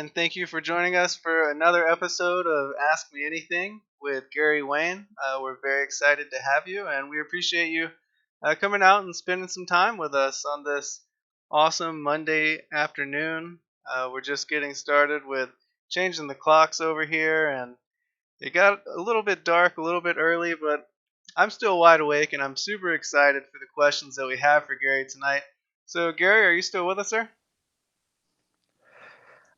and thank you for joining us for another episode of Ask Me Anything with Gary Wayne. We're very excited to have you, and we appreciate you coming out and spending some time with us on this awesome Monday afternoon. We're just getting started with changing the clocks over here, and it got a little bit dark, a little bit early, but I'm still wide awake, and I'm super excited for the questions that we have for Gary tonight. So, Gary, are you still with us, sir?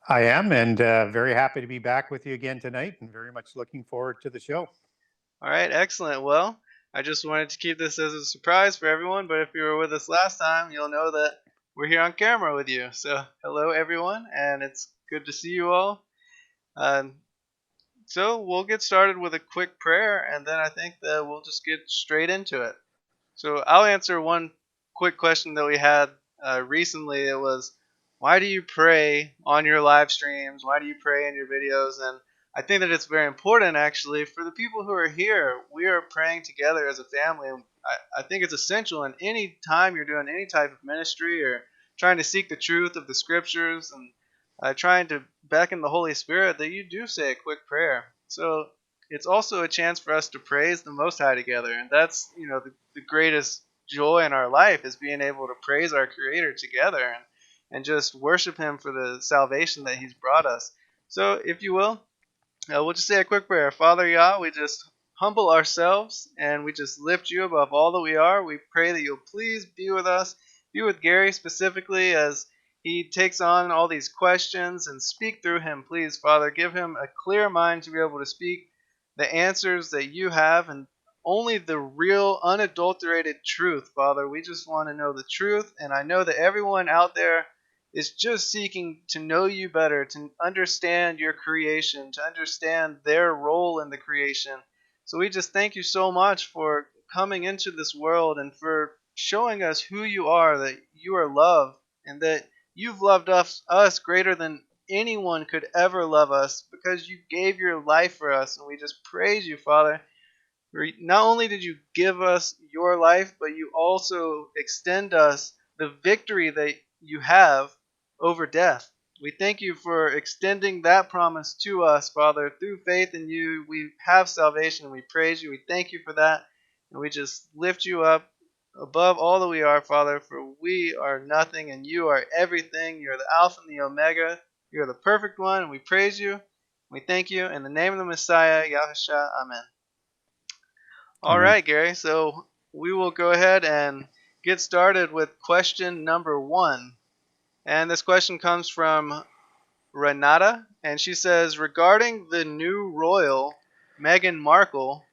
I am, and very happy to be back with you again tonight, and very much looking forward to the show. All right, excellent. Well, I just wanted to keep this as a surprise for everyone, but if you were with us last time, you'll know that we're here on camera with you. So, hello, everyone, and it's good to see you all. Um, so, we'll get started with a quick prayer, and then I think that we'll just get straight into it. So, I'll answer one quick question that we had recently. It was, why do you pray on your live streams? Why do you pray in your videos? And I think that it's very important, actually, for the people who are here. We are praying together as a family. I think it's essential in any time you're doing any type of ministry or trying to seek the truth of the scriptures and trying to beckon the Holy Spirit that you do say a quick prayer. So it's also a chance for us to praise the Most High together, and that's the greatest joy in our life is being able to praise our Creator together and just worship Him for the salvation that He's brought us. So, if you will, we'll just say a quick prayer. Father Yah, we just humble ourselves and we just lift you above all that we are. We pray that you'll please be with us, be with Gary specifically as he takes on all these questions and speak through him. Please, Father, give him a clear mind to be able to speak the answers that you have and only the real, unadulterated truth, Father. We just want to know the truth, and I know that everyone out there is just seeking to know you better, to understand your creation, to understand their role in the creation. So we just thank you so much for coming into this world and for showing us who you are, that you are love, and that you've loved us greater than anyone could ever love us because you gave your life for us. And we just praise you, Father. Not only did you give us your life, but you also extend us the victory that you have over death. We thank you for extending that promise to us, Father. Through faith in you, we have salvation. We praise you. We thank you for that. And we just lift you up above all that we are, Father, for we are nothing and you are everything. You're the Alpha and the Omega. You're the perfect one. And we praise you. We thank you. In the name of the Messiah, Yahusha, Amen. All Amen. right, Gary. So we will go ahead and get started with question number 1. And this question comes from Renata, and she says, regarding the new royal, Meghan Markle,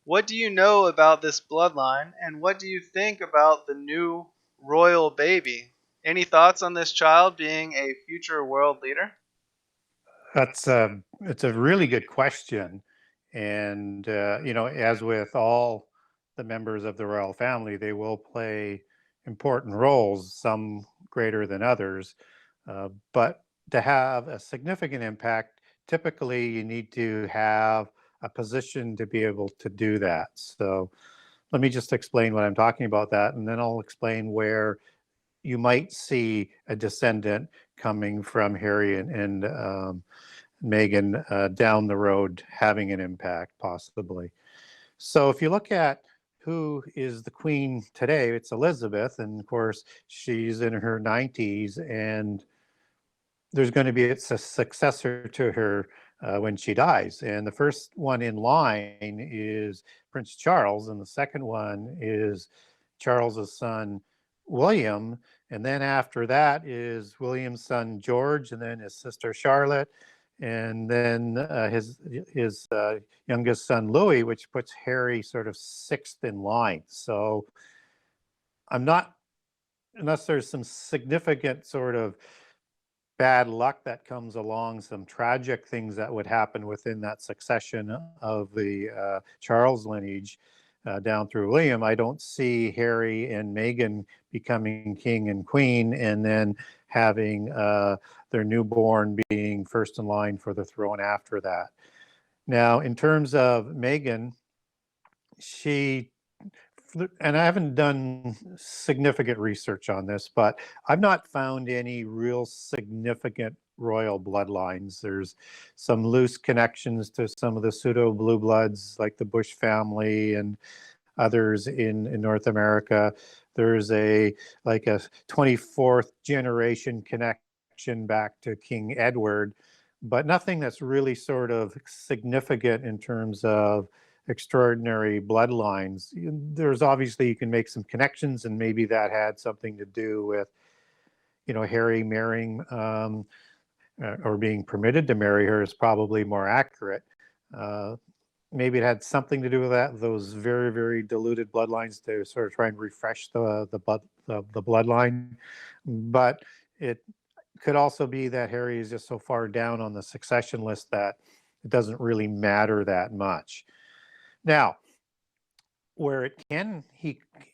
what do you know about this bloodline, and what do you think about the new royal baby? Any thoughts on this child being a future world leader? It's a really good question, and as with all the members of the royal family, they will play important roles, some greater than others. But to have a significant impact, typically you need to have a position to be able to do that. So let me just explain what I'm talking about that, and then I'll explain where you might see a descendant coming from Harry and Meghan down the road having an impact, possibly. So if you look at who is the queen today, it's Elizabeth, and of course she's in her 90s, and there's going to be a successor to her when she dies. And the first one in line is Prince Charles, and the second one is Charles's son William, and then after that is William's son George, and then his sister Charlotte, and then his youngest son Louis, which puts Harry sort of sixth in line. So I'm not, unless there's some significant sort of bad luck that comes along, some tragic things that would happen within that succession of the Charles lineage down through William, I don't see Harry and Meghan becoming king and queen and then having their newborn being first in line for the throne after that. Now, in terms of Meghan, and I haven't done significant research on this, but I've not found any real significant royal bloodlines. There's some loose connections to some of the pseudo blue bloods, like the Bush family and others in North America. There's a 24th generation connection back to King Edward, but nothing that's really sort of significant in terms of extraordinary bloodlines. There's obviously, you can make some connections, and maybe that had something to do with, Harry marrying or being permitted to marry her is probably more accurate. Maybe it had something to do with that, those very, very diluted bloodlines to sort of try and refresh the bloodline. But it could also be that Harry is just so far down on the succession list that it doesn't really matter that much. Now, where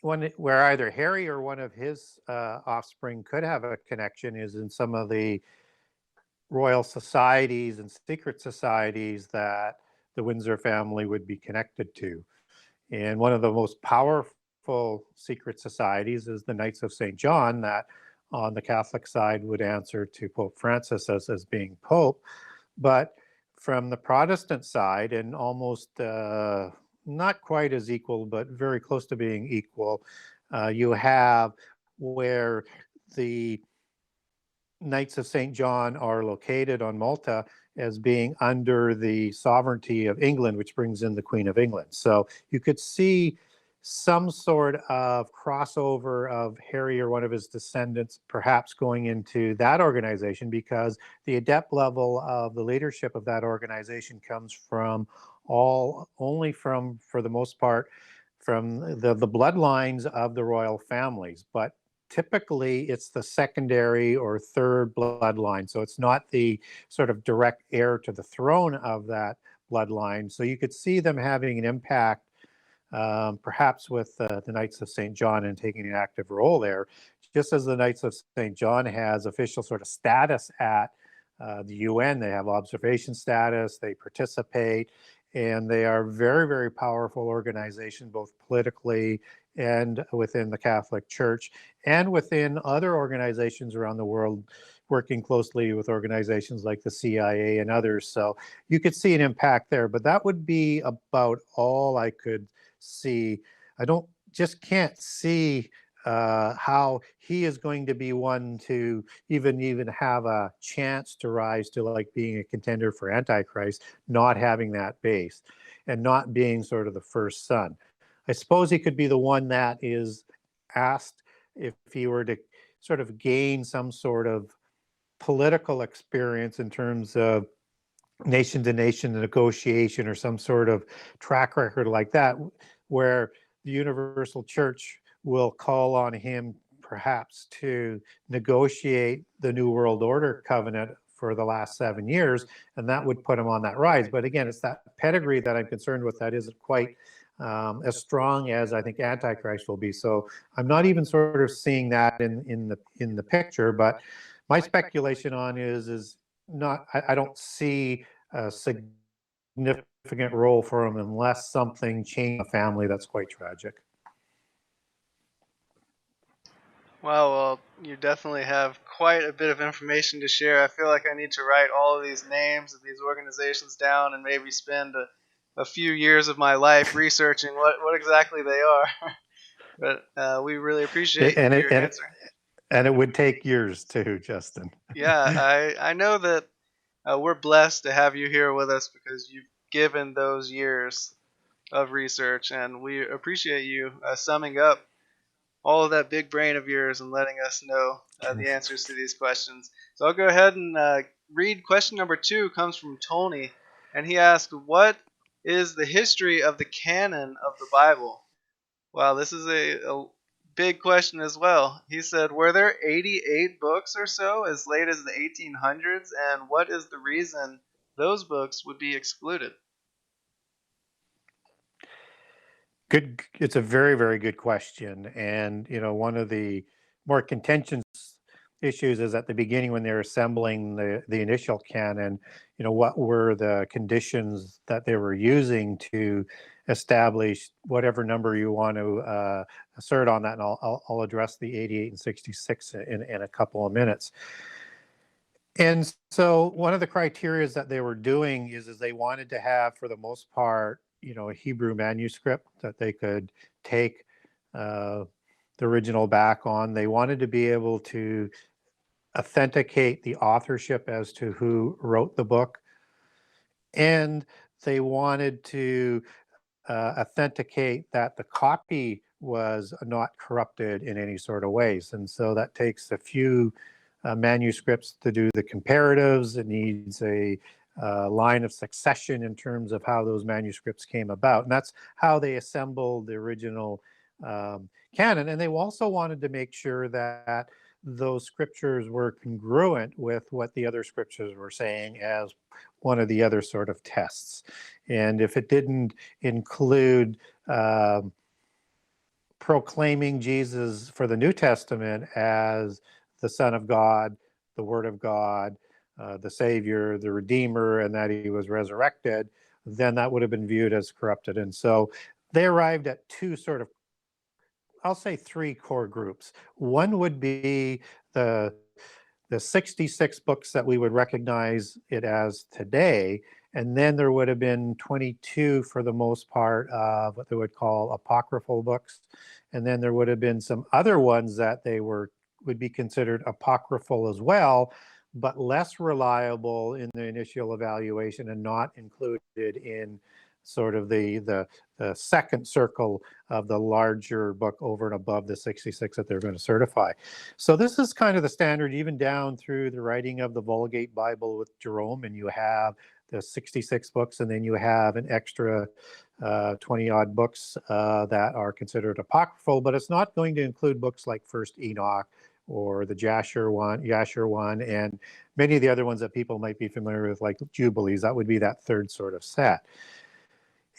where either Harry or one of his offspring could have a connection is in some of the royal societies and secret societies that the Windsor family would be connected to. And one of the most powerful secret societies is the Knights of St. John, that on the Catholic side would answer to Pope Francis as being Pope. But from the Protestant side, and almost not quite as equal, but very close to being equal, you have where the Knights of St. John are located on Malta as being under the sovereignty of England, which brings in the Queen of England. So you could see some sort of crossover of Harry or one of his descendants perhaps going into that organization, because the adept level of the leadership of that organization comes from only from, for the most part, from the bloodlines of the royal families. But typically it's the secondary or third bloodline. So it's not the sort of direct heir to the throne of that bloodline. So you could see them having an impact, perhaps with the Knights of St. John and taking an active role there, just as the Knights of St. John has official sort of status at the UN. They have observation status, they participate, and they are very, very powerful organization, both politically and within the Catholic Church and within other organizations around the world, working closely with organizations like the CIA and others. So you could see an impact there, but that would be about all I could see. I can't see how he is going to be one to even have a chance to rise to like being a contender for Antichrist, not having that base and not being sort of the first son. I suppose he could be the one that is asked if he were to sort of gain some sort of political experience in terms of nation to nation negotiation or some sort of track record like that, where the Universal Church will call on him perhaps to negotiate the New World Order covenant for the last 7 years, and that would put him on that rise. But again, it's that pedigree that I'm concerned with that isn't quite as strong as I think Antichrist will be. So I'm not even sort of seeing that in the picture. But my speculation on is not. I don't see a significant role for him unless something changes the family that's quite tragic. Wow, well, you definitely have quite a bit of information to share. I feel like I need to write all of these names of these organizations down and maybe spend a few years of my life researching what exactly they are. But we really appreciate your answer. And it would take years too, Justin. Yeah, I know that we're blessed to have you here with us because you've given those years of research, and we appreciate you summing up all of that big brain of yours and letting us know the answers to these questions. So I'll go ahead and read question number 2. Comes from Tony, and he asked, what is the history of the canon of the Bible? Wow, this is a big question as well. He said, were there 88 books or so as late as the 1800s, and what is the reason those books would be excluded? Good. It's a very, very good question. And, one of the more contentious issues is at the beginning when they're assembling the initial canon, what were the conditions that they were using to establish whatever number you want to assert on that. And I'll address the 88 and 66 in a couple of minutes. And so one of the criteria that they were doing is they wanted to have, for the most part, a Hebrew manuscript that they could take the original back on. They wanted to be able to authenticate the authorship as to who wrote the book. And they wanted to authenticate that the copy was not corrupted in any sort of ways. And so that takes a few manuscripts to do the comparatives. It needs a line of succession in terms of how those manuscripts came about. And that's how they assembled the original canon. And they also wanted to make sure that those scriptures were congruent with what the other scriptures were saying as one of the other sort of tests. And if it didn't include proclaiming Jesus for the New Testament as the Son of God, the Word of God, the Savior, the Redeemer, and that he was resurrected, then that would have been viewed as corrupted. And so they arrived at two sort of, I'll say three core groups. One would be the 66 books that we would recognize it as today. And then there would have been 22 for the most part of what they would call apocryphal books. And then there would have been some other ones that would be considered apocryphal as well, but less reliable in the initial evaluation and not included in sort of the second circle of the larger book over and above the 66 that they're going to certify. So this is kind of the standard even down through the writing of the Vulgate Bible with Jerome, and you have the 66 books, and then you have an extra 20 odd books that are considered apocryphal, but it's not going to include books like First Enoch or the Jasher one, and many of the other ones that people might be familiar with, like Jubilees. That would be that third sort of set.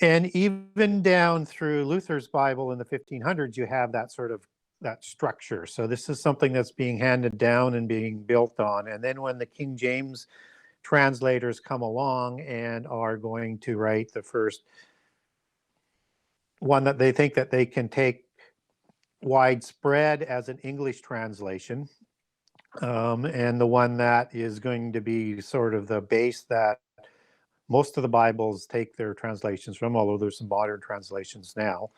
And even down through Luther's Bible in the 1500s, you have that sort of that structure. So this is something that's being handed down and being built on. And then when the King James translators come along and are going to write the first one that they think that they can take widespread as an English translation, and the one that is going to be sort of the base that most of the Bibles take their translations from, although there's some modern translations now,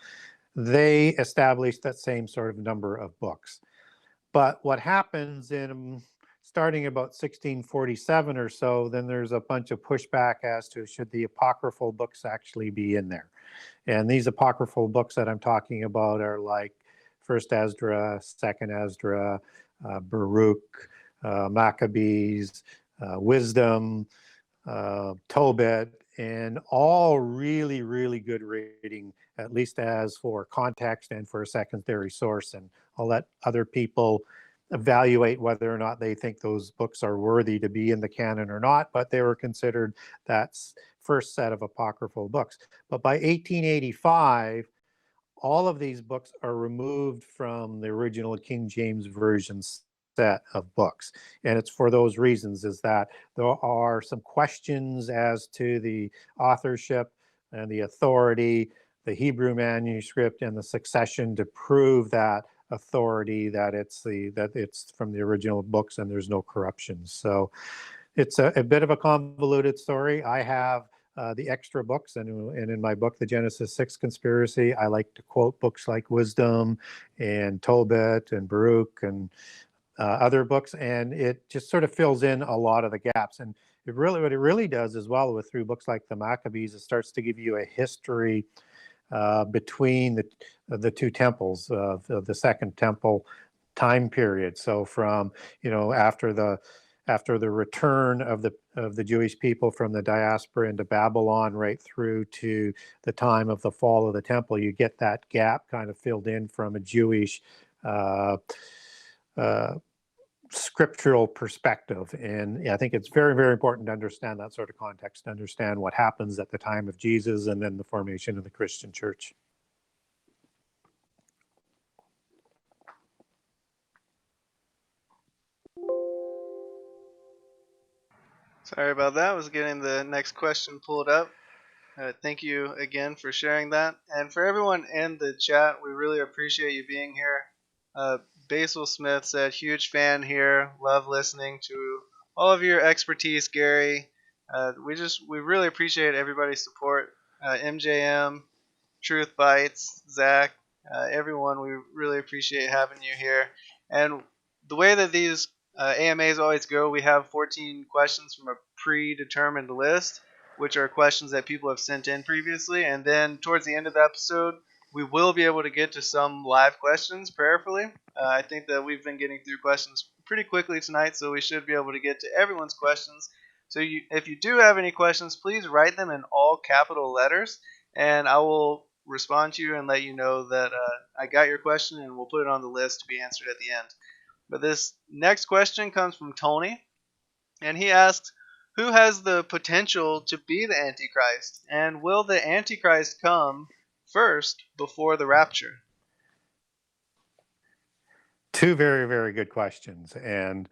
they establish that same sort of number of books. But what happens in starting about 1647 or so, then there's a bunch of pushback as to should the apocryphal books actually be in there. And these apocryphal books that I'm talking about are like First Ezra, Second Ezra, Baruch, Maccabees, Wisdom, Tobit, and all really, really good reading, at least as for context and for a secondary source. And I'll let other people evaluate whether or not they think those books are worthy to be in the canon or not, but they were considered that first set of apocryphal books. But by 1885, all of these books are removed from the original King James Version set of books. And it's for those reasons, is that there are some questions as to the authorship and the authority, the Hebrew manuscript, and the succession to prove that authority, that it's from the original books and there's no corruption. So it's a bit of a convoluted story. I have the extra books, and in my book, The Genesis 6 Conspiracy, I like to quote books like Wisdom and Tobit and Baruch and other books, and it just sort of fills in a lot of the gaps. And what it really does as well through books like the Maccabees, it starts to give you a history between the two temples of the Second Temple time period. So from after the return of the Jewish people from the diaspora into Babylon right through to the time of the fall of the temple, you get that gap kind of filled in from a Jewish scriptural perspective. And I think it's very, very important to understand that sort of context, to understand what happens at the time of Jesus and then the formation of the Christian church. Sorry about that. I was getting the next question pulled up. Thank you again for sharing that. And for everyone in the chat, we really appreciate you being here. Basil Smith said, huge fan here. Love listening to all of your expertise, Gary. We really appreciate everybody's support. MJM, Truth Bites, Zach, everyone. We really appreciate having you here. And the way that these AMAs always go, we have 14 questions from a predetermined list, which are questions that people have sent in previously. And then towards the end of the episode, we will be able to get to some live questions prayerfully. I think that we've been getting through questions pretty quickly tonight, so we should be able to get to everyone's questions. So if you do have any questions, please write them in all capital letters, and I will respond to you and let you know that I got your question, and we'll put it on the list to be answered at the end. But this next question comes from Tony, and he asks, who has the potential to be the Antichrist, and will the Antichrist come first before the rapture? Two very, very good questions. And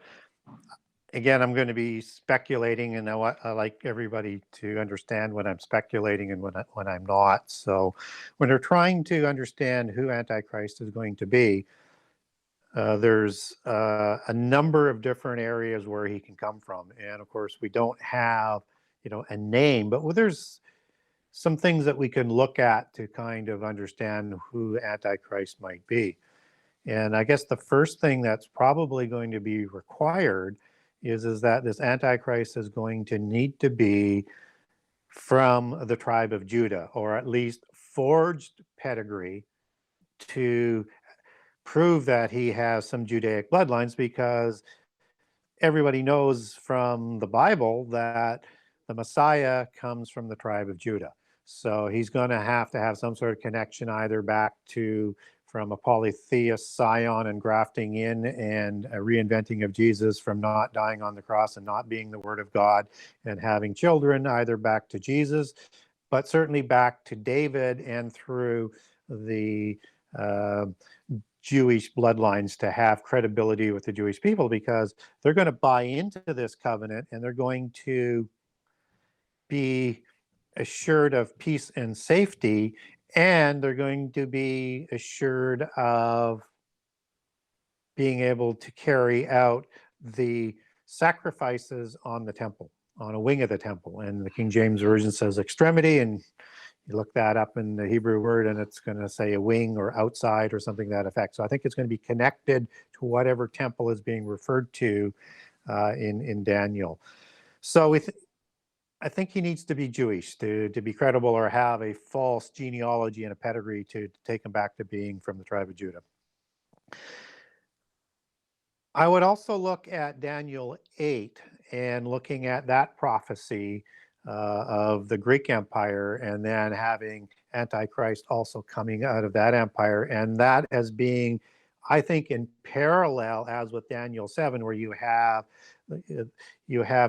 again, I'm going to be speculating, and I like everybody to understand when I'm speculating and when I'm not. So when they're trying to understand who Antichrist is going to be, there's a number of different areas where he can come from. And of course, we don't have, a name, but there's some things that we can look at to kind of understand who Antichrist might be. And I guess the first thing that's probably going to be required is that this Antichrist is going to need to be from the tribe of Judah, or at least forged pedigree to prove that he has some Judaic bloodlines, because everybody knows from the Bible that the Messiah comes from the tribe of Judah. So he's going to have some sort of connection either back to from a polytheist scion and grafting in, and a reinventing of Jesus from not dying on the cross and not being the Word of God and having children, either back to Jesus, but certainly back to David and through the Jewish bloodlines to have credibility with the Jewish people, because they're going to buy into this covenant and they're going to be assured of peace and safety, and they're going to be assured of being able to carry out the sacrifices on the temple, on a wing of the temple. And the King James Version says extremity, and you look that up in the Hebrew word and it's going to say a wing or outside or something to that effect. So I think it's going to be connected to whatever temple is being referred to in Daniel. So I think he needs to be Jewish to be credible, or have a false genealogy and a pedigree to take him back to being from the tribe of Judah. I would also look at Daniel 8 and looking at that prophecy of the Greek Empire, and then having Antichrist also coming out of that empire, and that as being, I think, in parallel as with Daniel 7, where you have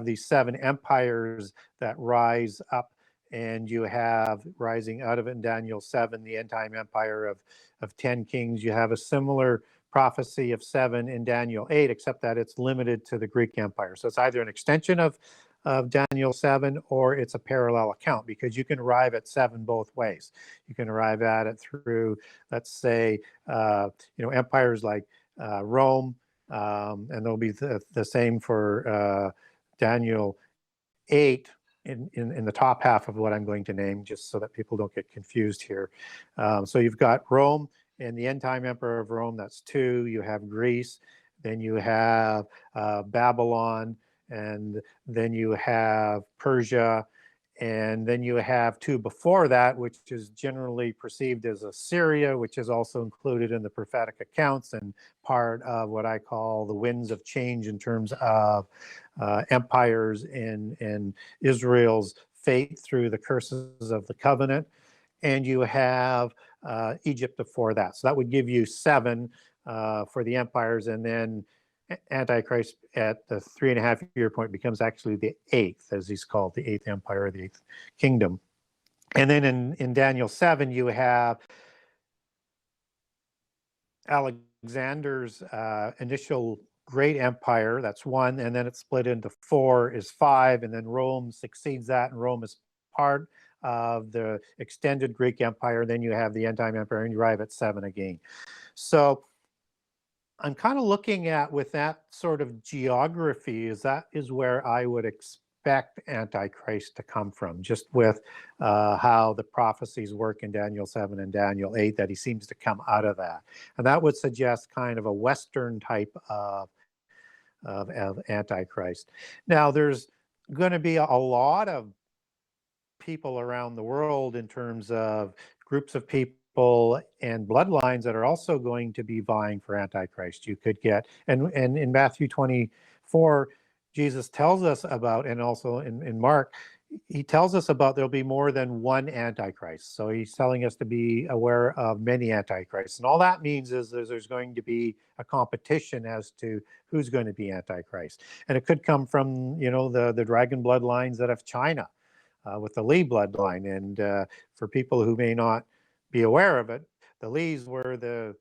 these 7 empires that rise up, and you have rising out of it in Daniel 7 the end time empire of 10 kings. You have a similar prophecy of 7 in Daniel 8, except that it's limited to the Greek Empire. So it's either an extension of Daniel 7, or it's a parallel account, because you can arrive at 7 both ways. You can arrive at it through, let's say, empires like Rome, and there'll be the same for Daniel 8 in the top half of what I'm going to name, just so that people don't get confused here. So you've got Rome and the end time emperor of Rome, that's 2. You have Greece, then you have Babylon, and then you have Persia, and then you have 2 before that, which is generally perceived as Assyria, which is also included in the prophetic accounts and part of what I call the winds of change in terms of empires in Israel's fate through the curses of the covenant. And you have Egypt before that. So that would give you 7 for the empires, and then Antichrist at the 3.5 year point becomes actually the 8th, as he's called, the 8th empire, the 8th kingdom. And then in Daniel 7, you have Alexander's initial great empire, that's 1, and then it's split into 4 is 5, and then Rome succeeds that, and Rome is part of the extended Greek Empire. Then you have the end time empire, and you arrive at 7 again. So I'm kind of looking at, with that sort of geography, that is where I would expect Antichrist to come from, just with how the prophecies work in Daniel 7 and Daniel 8, that he seems to come out of that. And that would suggest kind of a Western type of Antichrist. Now, there's going to be a lot of people around the world in terms of groups of people and bloodlines that are also going to be vying for Antichrist. You could get, and in Matthew 24, Jesus tells us about, and also in Mark, he tells us about there'll be more than one Antichrist. So he's telling us to be aware of many Antichrists. And all that means is there's going to be a competition as to who's going to be Antichrist. And it could come from, the dragon bloodlines out of China. With the Li bloodline. And for people who may not be aware of it, the Lis were the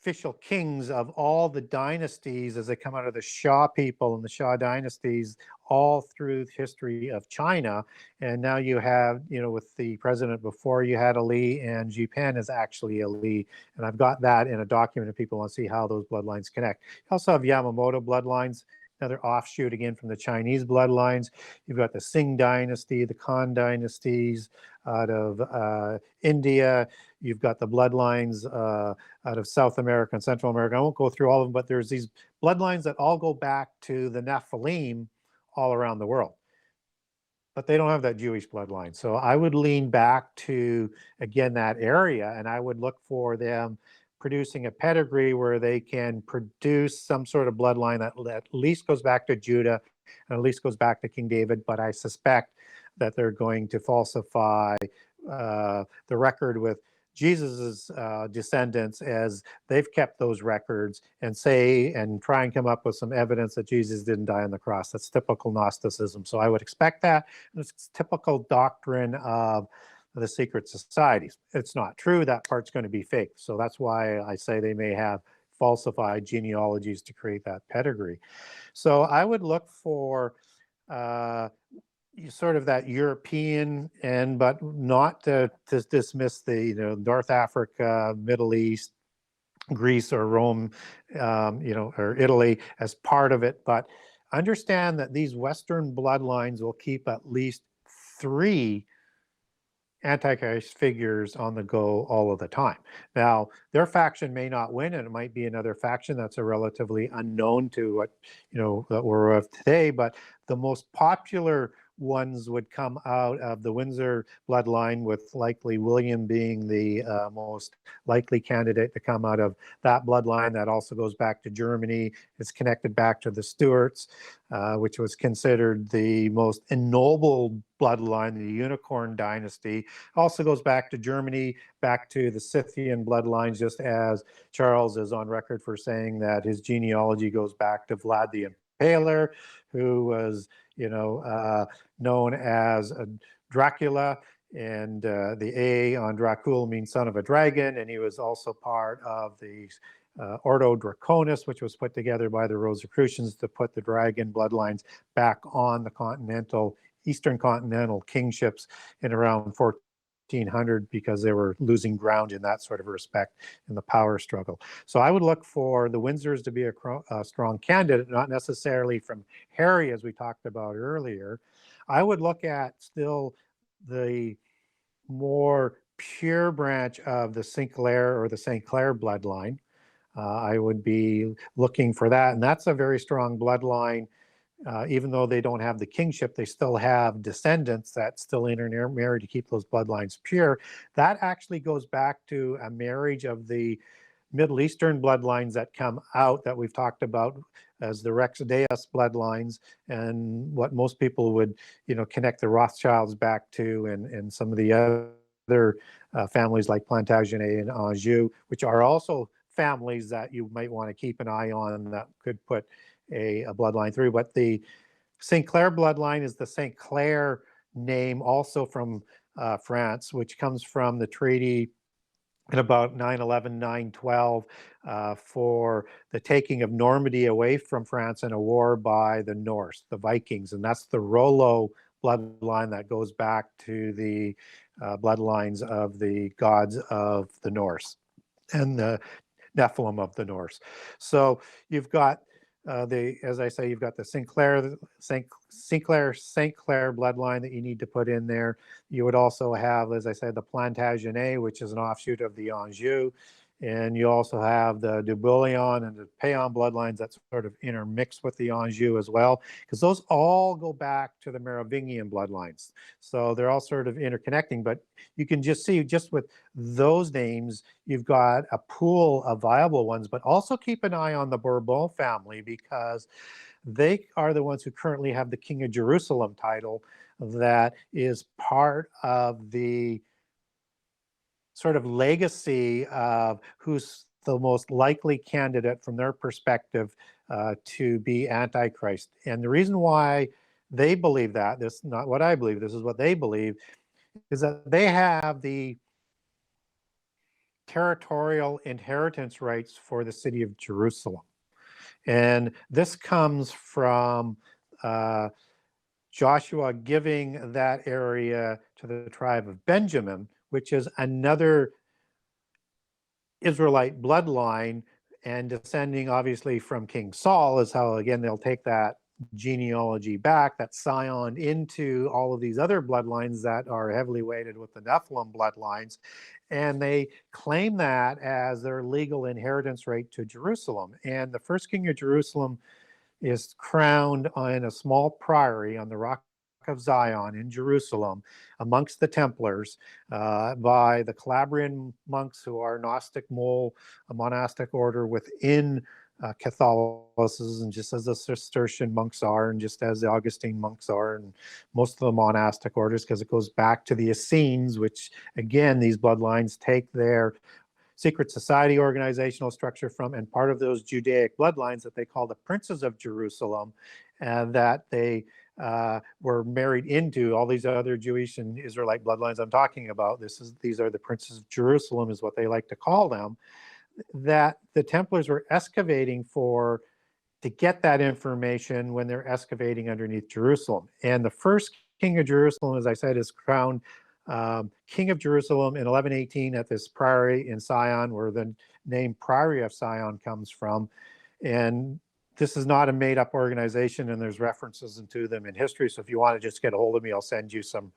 official kings of all the dynasties as they come out of the Shah people and the Shah dynasties all through the history of China. And now you have, with the president before, you had a Li, and Xi Pan is actually a Li. And I've got that in a document if people want to see how those bloodlines connect. You also have Yamamoto bloodlines, another offshoot again from the Chinese bloodlines. You've got the Sing dynasty, the Khan dynasties out of India. You've got the bloodlines out of South America and Central America. I won't go through all of them, but there's these bloodlines that all go back to the Nephilim all around the world. But they don't have that Jewish bloodline. So I would lean back to, again, that area, and I would look for them producing a pedigree where they can produce some sort of bloodline that at least goes back to Judah and at least goes back to King David. But I suspect that they're going to falsify the record with Jesus's descendants, as they've kept those records, and try and come up with some evidence that Jesus didn't die on the cross. That's typical Gnosticism. So I would expect that. And it's typical doctrine of the secret societies. It's not true. That part's going to be fake. So that's why I say they may have falsified genealogies to create that pedigree. So I would look for sort of that European, but not to dismiss the North Africa, Middle East, Greece or Rome, or Italy as part of it. But understand that these Western bloodlines will keep at least 3 Antichrist figures on the go all of the time. Now, their faction may not win, and it might be another faction that's a relatively unknown to what that we're of today. But the most popular ones would come out of the Windsor bloodline, with likely William being the most likely candidate to come out of that bloodline. That also goes back to Germany. It's connected back to the Stuarts, which was considered the most ennobled bloodline, the Unicorn dynasty. Also goes back to Germany, back to the Scythian bloodlines, just as Charles is on record for saying that his genealogy goes back to Vlad the Impaler, who was known as Dracula, and the A on Dracul means son of a dragon, and he was also part of the Ordo Draconis, which was put together by the Rosicrucians to put the dragon bloodlines back on the Eastern continental kingships in around 1400, because they were losing ground in that sort of respect in the power struggle. So I would look for the Windsors to be a strong candidate, not necessarily from Harry, as we talked about earlier. I would look at still the more pure branch of the Sinclair or the St. Clair bloodline. I would be looking for that, and that's a very strong bloodline. Even though they don't have the kingship, they still have descendants that still intermarry to keep those bloodlines pure. That actually goes back to a marriage of the Middle Eastern bloodlines that come out, that we've talked about as the Rex Deus bloodlines, and what most people would connect the Rothschilds back to, and some of the other families like Plantagenet and Anjou, which are also families that you might want to keep an eye on, that could put a bloodline through. But the St. Clair bloodline is the St. Clair name, also from France, which comes from the treaty in about 911, 912, for the taking of Normandy away from France in a war by the Norse, the Vikings. And that's the Rollo bloodline that goes back to the bloodlines of the gods of the Norse. And the Nephilim of the Norse. So you've got as I say, you've got the St. Clair bloodline that you need to put in there. You would also have, as I said, the Plantagenet, which is an offshoot of the Anjou. And you also have the de Bouillon and the Péan bloodlines that sort of intermix with the Anjou as well, because those all go back to the Merovingian bloodlines. So they're all sort of interconnecting, but you can just see, just with those names, you've got a pool of viable ones, but also keep an eye on the Bourbon family, because they are the ones who currently have the King of Jerusalem title that is part of the sort of legacy of who's the most likely candidate from their perspective to be Antichrist. And the reason why they believe that, this is not what I believe, this is what they believe, is that they have the territorial inheritance rights for the city of Jerusalem. And this comes from Joshua giving that area to the tribe of Benjamin, which is another Israelite bloodline, and descending obviously from King Saul is how, again, they'll take that genealogy back, that scion, into all of these other bloodlines that are heavily weighted with the Nephilim bloodlines. And they claim that as their legal inheritance right to Jerusalem. And the first king of Jerusalem is crowned in a small priory on the rock of Zion in Jerusalem amongst the Templars by the Calabrian monks, who are Gnostic a monastic order within Catholicism, just as the Cistercian monks are, and just as the Augustine monks are, and most of the monastic orders, because it goes back to the Essenes, which, again, these bloodlines take their secret society organizational structure from, and part of those Judaic bloodlines that they call the princes of Jerusalem, and that they were married into all these other Jewish and Israelite bloodlines I'm talking about. These are the princes of Jerusalem, is what they like to call them, that the Templars were excavating for, to get that information when they're excavating underneath Jerusalem. And the first king of Jerusalem, as I said, is crowned king of Jerusalem in 1118 at this priory in Sion, where the name Priory of Sion comes from. And this is not a made-up organization, and there's references to them in history. So if you want to just get a hold of me, I'll send you some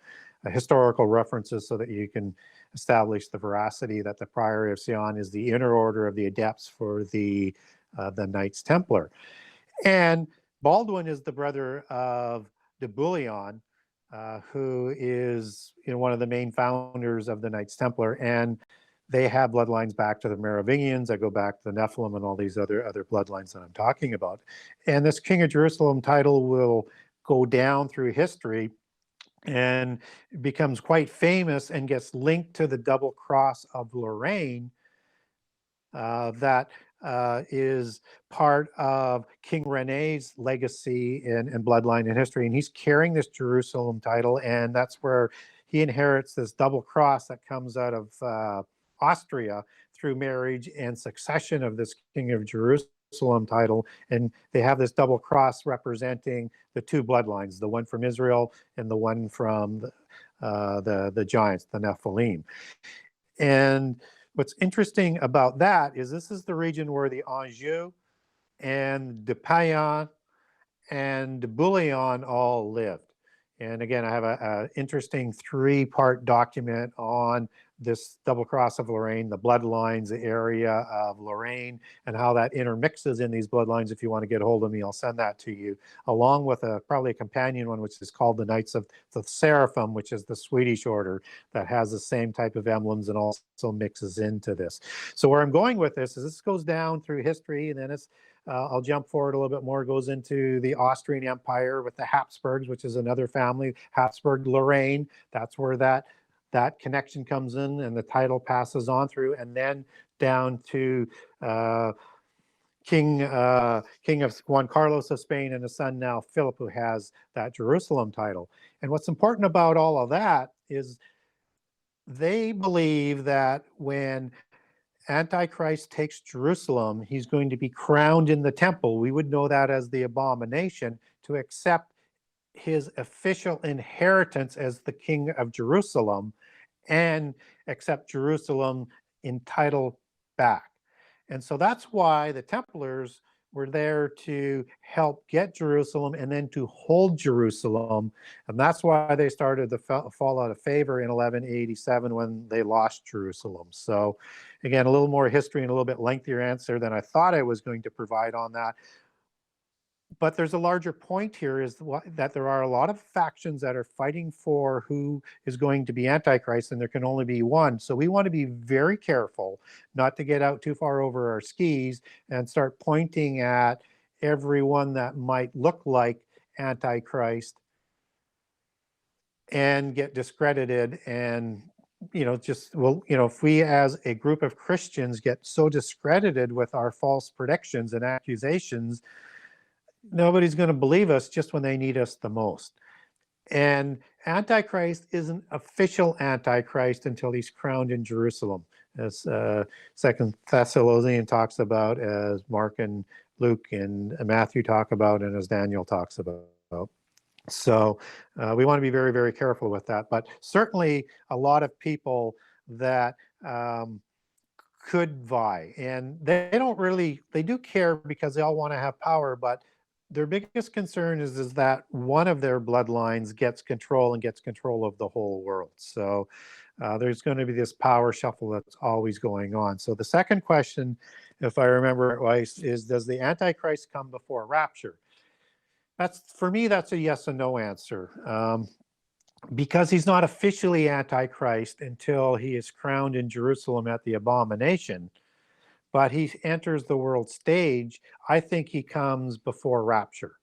historical references so that you can establish the veracity that the Priory of Sion is the inner order of the adepts for the Knights Templar. And Baldwin is the brother of de Bouillon, who is one of the main founders of the Knights Templar, and they have bloodlines back to the Merovingians that go back to the Nephilim and all these other bloodlines that I'm talking about. And this King of Jerusalem title will go down through history and becomes quite famous and gets linked to the double cross of Lorraine that is part of King René's legacy and bloodline in history. And he's carrying this Jerusalem title, and that's where he inherits this double cross that comes out of Austria through marriage and succession of this King of Jerusalem title. And they have this double cross representing the two bloodlines, the one from Israel and the one from the giants, the Nephilim. And what's interesting about that is this is the region where the Anjou and de Payan and de Bouillon all lived. And again, I have an interesting 3-part document on this double cross of Lorraine, the bloodlines, the area of Lorraine, and how that intermixes in these bloodlines. If you want to get a hold of me, I'll send that to you, along with probably a companion one, which is called the Knights of the Seraphim, which is the Swedish order that has the same type of emblems and also mixes into this. So where I'm going with this is this goes down through history, and then it's I'll jump forward a little bit more. It goes into the Austrian Empire with the Habsburgs, which is another family, Habsburg Lorraine. That's where that connection comes in, and the title passes on through, and then down to King of Juan Carlos of Spain and his son now Philip, who has that Jerusalem title. And what's important about all of that is they believe that when Antichrist takes Jerusalem, he's going to be crowned in the temple. We would know that as the abomination, to accept his official inheritance as the king of Jerusalem and accept Jerusalem in title back. And so that's why the Templars were there to help get Jerusalem and then to hold Jerusalem. And that's why they started to fall out of favor in 1187 when they lost Jerusalem. So again, a little more history and a little bit lengthier answer than I thought I was going to provide on that. But there's a larger point here is that there are a lot of factions that are fighting for who is going to be Antichrist, and there can only be one. So we want to be very careful not to get out too far over our skis and start pointing at everyone that might look like Antichrist and get discredited. And if we as a group of Christians get so discredited with our false predictions and accusations, nobody's going to believe us just when they need us the most. And Antichrist isn't official Antichrist until he's crowned in Jerusalem, as Second Thessalonians talks about, as Mark and Luke and Matthew talk about, and as Daniel talks about. So we want to be very, very careful with that. But certainly a lot of people that could vie, and they do care because they all want to have power, but their biggest concern is that one of their bloodlines gets control of the whole world. So there's going to be this power shuffle that's always going on. So the second question, if I remember it right, is does the Antichrist come before rapture? For me, that's a yes and no answer. Because he's not officially Antichrist until he is crowned in Jerusalem at the abomination, but he enters the world stage, I think he comes before rapture.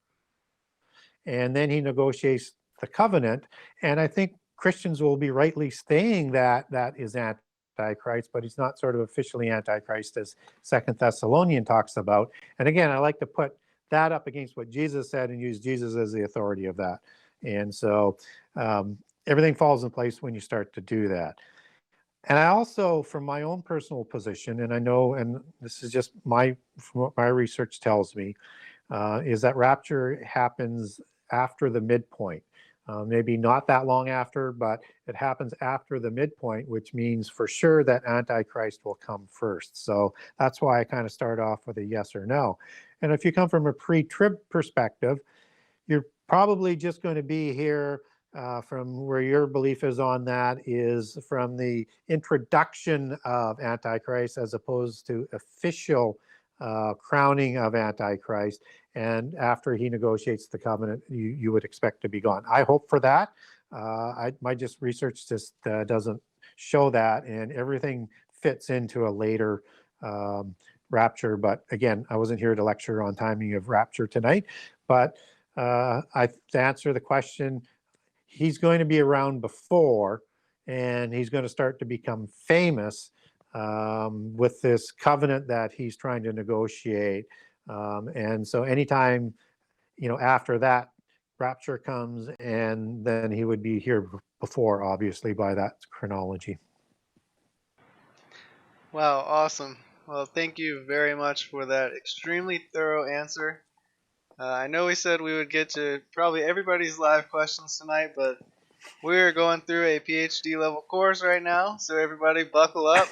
And then he negotiates the covenant. And I think Christians will be rightly saying that that is Antichrist, but he's not sort of officially Antichrist as Second Thessalonians talks about. And again, I like to put that up against what Jesus said and use Jesus as the authority of that. And so everything falls in place when you start to do that. And I also, from my own personal position, and I know, and this is just from what my research tells me, is that rapture happens after the midpoint. Maybe not that long after, but it happens after the midpoint, which means for sure that Antichrist will come first. So that's why I kind of start off with a yes or no. And if you come from a pre-trib perspective, you're probably just going to be here from where your belief is on that is from the introduction of Antichrist as opposed to official crowning of Antichrist. And after he negotiates the covenant, you would expect to be gone. I hope for that. My research just doesn't show that, and everything fits into a later rapture. But again, I wasn't here to lecture on timing of rapture tonight. But to answer the question, he's going to be around before, and he's going to start to become famous with this covenant that he's trying to negotiate. And so anytime, after that, rapture comes, and then he would be here before, obviously, by that chronology. Wow, awesome. Well, thank you very much for that extremely thorough answer. I know we said we would get to probably everybody's live questions tonight, but we're going through a PhD level course right now, so everybody buckle up.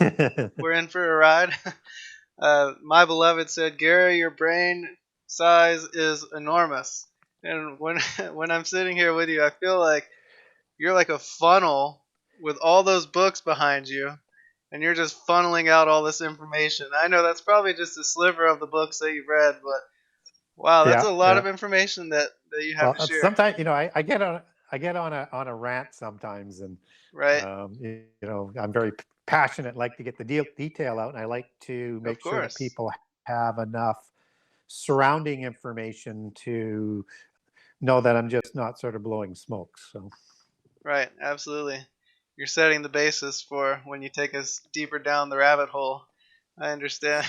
We're in for a ride. My beloved said, Gary, your brain size is enormous. And when I'm sitting here with you, I feel like you're like a funnel with all those books behind you, and you're just funneling out all this information. I know that's probably just a sliver of the books that you've read, but wow, that's a lot of information that you have to share. Sometimes, I get on a rant sometimes, and right. I'm very passionate, like to get the detail out, and I like to make sure that people have enough surrounding information to know that I'm just not sort of blowing smoke. So right, absolutely. You're setting the basis for when you take us deeper down the rabbit hole. I understand.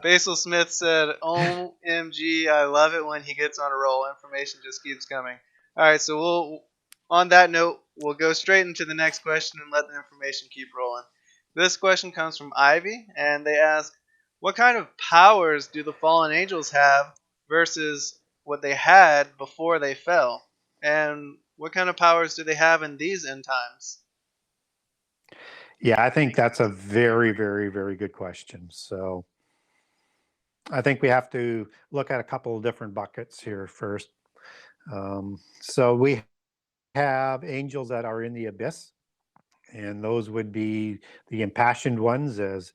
Basil Smith said, OMG, I love it when he gets on a roll. Information just keeps coming. All right, so on that note, we'll go straight into the next question and let the information keep rolling. This question comes from Ivy, and they ask, what kind of powers do the fallen angels have versus what they had before they fell? And what kind of powers do they have in these end times? Yeah, I think that's a very, very, very good question. So I think we have to look at a couple of different buckets here first. So we have angels that are in the abyss, and those would be the impassioned ones, as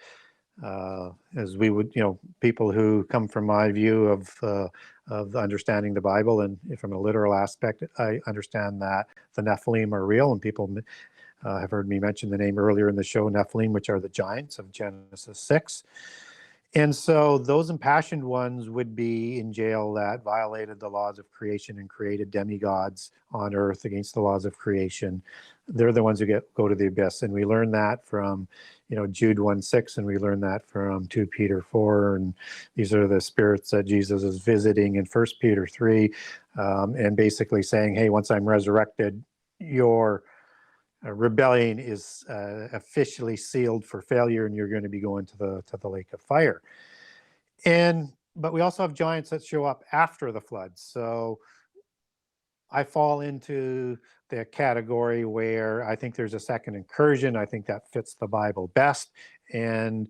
we would, people who come from my view of understanding the Bible, and from a literal aspect, I understand that the Nephilim are real, and people have heard me mention the name earlier in the show, Nephilim, which are the giants of Genesis 6. And so those impassioned ones would be in jail that violated the laws of creation and created demigods on earth against the laws of creation. They're the ones who go to the abyss. And we learn that from, Jude 1:6, and we learn that from 2 Peter 4. And these are the spirits that Jesus is visiting in 1 Peter 3, and basically saying, hey, once I'm resurrected, your rebellion is officially sealed for failure, and you're going to be going to the lake of fire. But we also have giants that show up after the flood. So I fall into the category where I think there's a second incursion. I think that fits the Bible best, and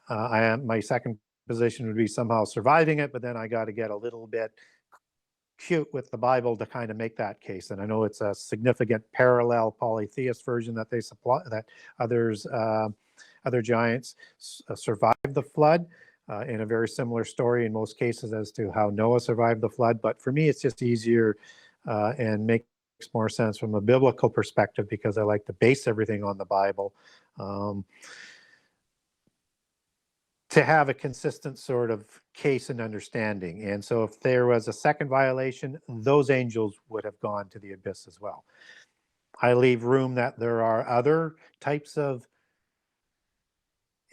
my second position would be somehow surviving it. But then I got to get a little bit cute with the Bible to kind of make that case. And I know it's a significant parallel polytheist version that they supply, that other giants survived the flood, in a very similar story in most cases as to how Noah survived the flood. But for me, it's just easier and makes more sense from a biblical perspective, because I like to base everything on the Bible, to have a consistent sort of case and understanding. And so if there was a second violation, those angels would have gone to the abyss as well. I leave room that there are other types of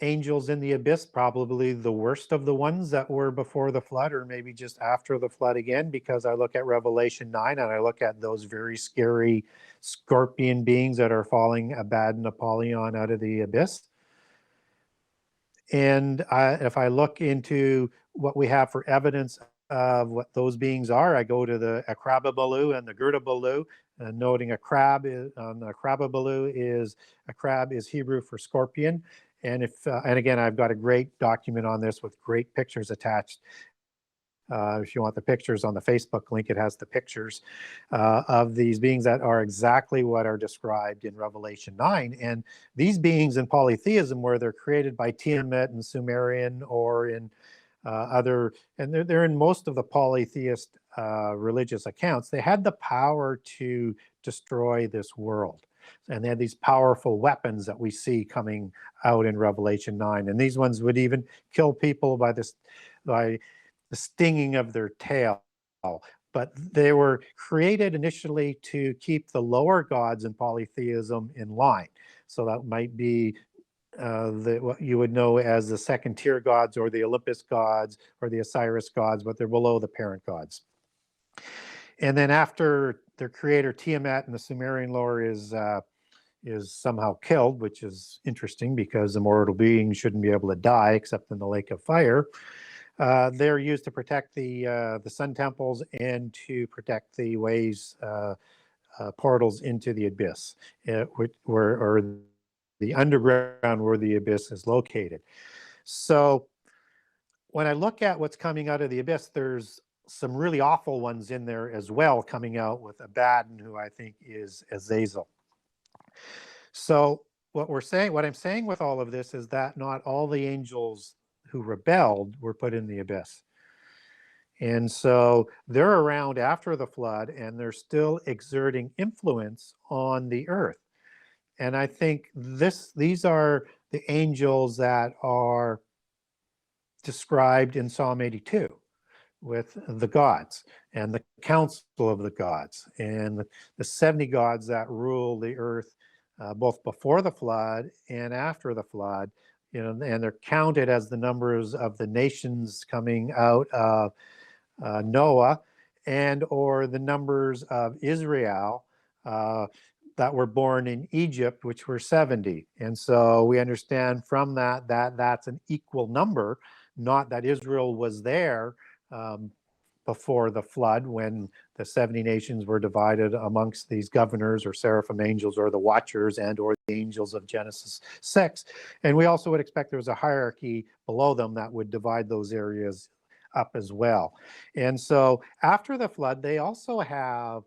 angels in the abyss, probably the worst of the ones that were before the flood, or maybe just after the flood again, because I look at Revelation 9 and I look at those very scary scorpion beings that are falling Abaddon, Apollyon out of the abyss. And if I look into what we have for evidence of what those beings are, I go to the Akrababalu and the Gurdabalu, noting a crab is Hebrew for scorpion. And and again, I've got a great document on this with great pictures attached. If you want the pictures on the Facebook link, it has the pictures of these beings that are exactly what are described in Revelation 9. And these beings in polytheism, where they're created by Tiamat and Sumerian, or in and they're in most of the polytheist religious accounts, they had the power to destroy this world. And they had these powerful weapons that we see coming out in Revelation 9. And these ones would even kill people by the stinging of their tail. But they were created initially to keep the lower gods in polytheism in line. So that might be what you would know as the second tier gods, or the Olympus gods, or the Osiris gods, but they're below the parent gods. And then after their creator Tiamat in the Sumerian lore is somehow killed, which is interesting because the mortal being shouldn't be able to die except in the lake of fire. They're used to protect the sun temples and to protect the ways, portals into the abyss, or the underground where the abyss is located. So when I look at what's coming out of the abyss, there's some really awful ones in there as well, coming out with Abaddon, who I think is Azazel. So what I'm saying with all of this is that not all the angels who rebelled were put in the abyss. And so they're around after the flood, and they're still exerting influence on the earth. And I think these are the angels that are described in Psalm 82 with the gods and the council of the gods and the 70 gods that rule the earth, both before the flood and after the flood. And they're counted as the numbers of the nations coming out of Noah, and or the numbers of Israel that were born in Egypt, which were 70. And so we understand from that that's an equal number, not that Israel was there before the flood, when the 70 nations were divided amongst these governors or seraphim angels, or the watchers, and or the angels of Genesis 6. And we also would expect there was a hierarchy below them that would divide those areas up as well. And so after the flood, they also have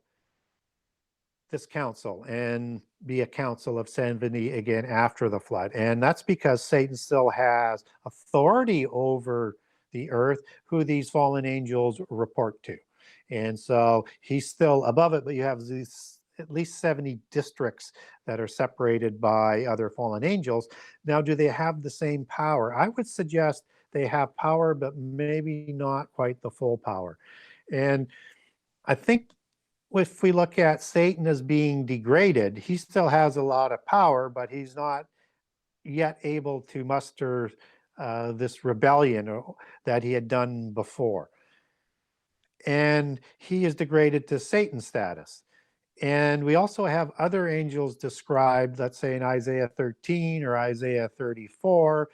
this council and be a council of 70 again after the flood. And that's because Satan still has authority over the earth, who these fallen angels report to. And so he's still above it, but you have these at least 70 districts that are separated by other fallen angels. Now, do they have the same power? I would suggest they have power, but maybe not quite the full power. And I think if we look at Satan as being degraded, he still has a lot of power, but he's not yet able to muster this rebellion that he had done before. And he is degraded to Satan status. And we also have other angels described, let's say in Isaiah 13 or Isaiah 34,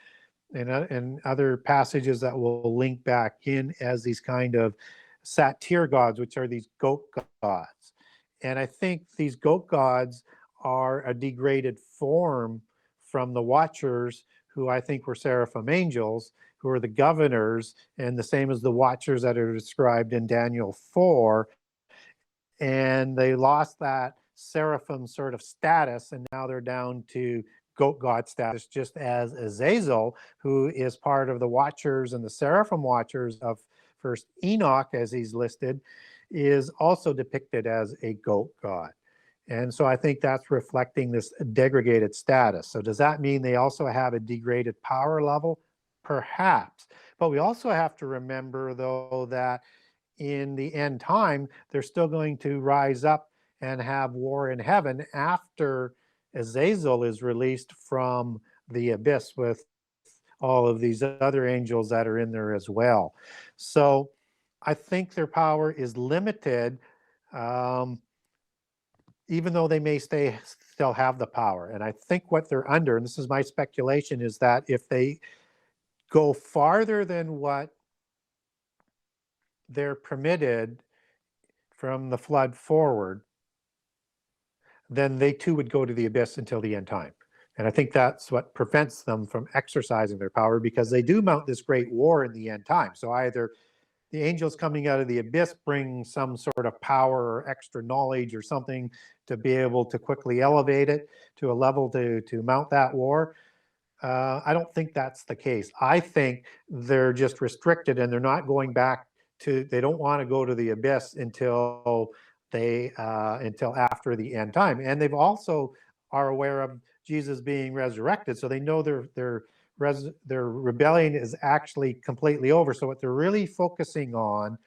and other passages that will link back in as these kind of satyr gods, which are these goat gods. And I think these goat gods are a degraded form from the watchers, who I think were seraphim angels, who are the governors, and the same as the watchers that are described in Daniel 4. And they lost that seraphim sort of status, and now they're down to goat god status, just as Azazel, who is part of the watchers and the seraphim watchers of first Enoch, as he's listed, is also depicted as a goat god. And so I think that's reflecting this degraded status. So does that mean they also have a degraded power level? Perhaps. But we also have to remember, though, that in the end time, they're still going to rise up and have war in heaven after Azazel is released from the abyss with all of these other angels that are in there as well. So I think their power is limited, even though they may still have the power. And I think what they're under, and this is my speculation, is that if they go farther than what they're permitted from the flood forward, then they too would go to the abyss until the end time. And I think that's what prevents them from exercising their power, because they do mount this great war in the end time. So either the angels coming out of the abyss bring some sort of power or extra knowledge or something to be able to quickly elevate it to a level to mount that war. I don't think that's the case. I think they're just restricted, and they're not going back to, they don't want to go to the abyss until after the end time. And they've also are aware of Jesus being resurrected, so they know their rebellion is actually completely over. So what they're really focusing on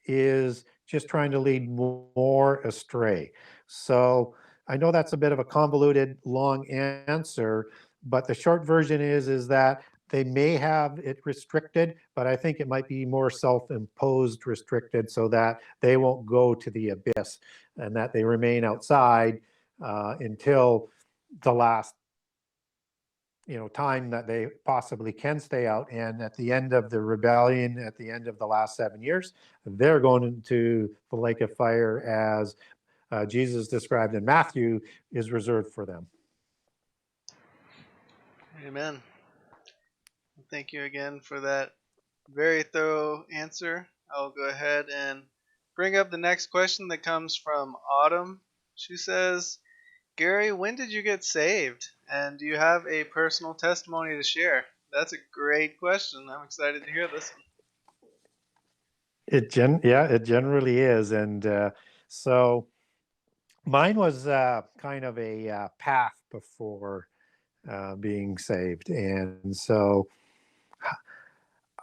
is just trying to lead more astray. So I know that's a bit of a convoluted, long answer, but the short version is that they may have it restricted, but I think it might be more self-imposed restricted, so that they won't go to the abyss, and that they remain outside until the last time that they possibly can stay out. And at the end of the rebellion, at the end of the last 7 years, they're going into the lake of fire, as Jesus described in Matthew, is reserved for them. Amen. Thank you again for that very thorough answer. I'll go ahead and bring up the next question that comes from Autumn. She says, Gary, when did you get saved? And do you have a personal testimony to share? That's a great question. I'm excited to hear this one. It generally is. And so mine was kind of a path before being saved. And so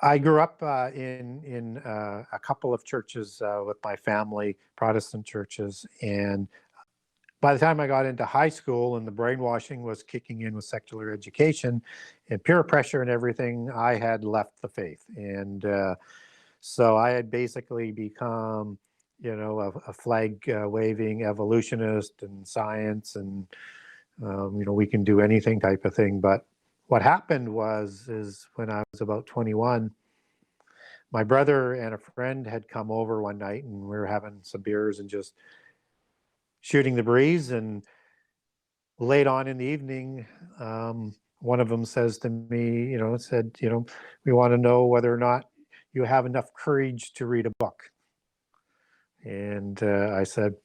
I grew up in a couple of churches with my family, Protestant churches. And by the time I got into high school and the brainwashing was kicking in with secular education and peer pressure and everything, I had left the faith. And so I had basically become, a flag waving evolutionist and science and, we can do anything type of thing. But what happened is when I was about 21, my brother and a friend had come over one night, and we were having some beers and just shooting the breeze. And late on in the evening, one of them says to me, we want to know whether or not you have enough courage to read a book? And I said,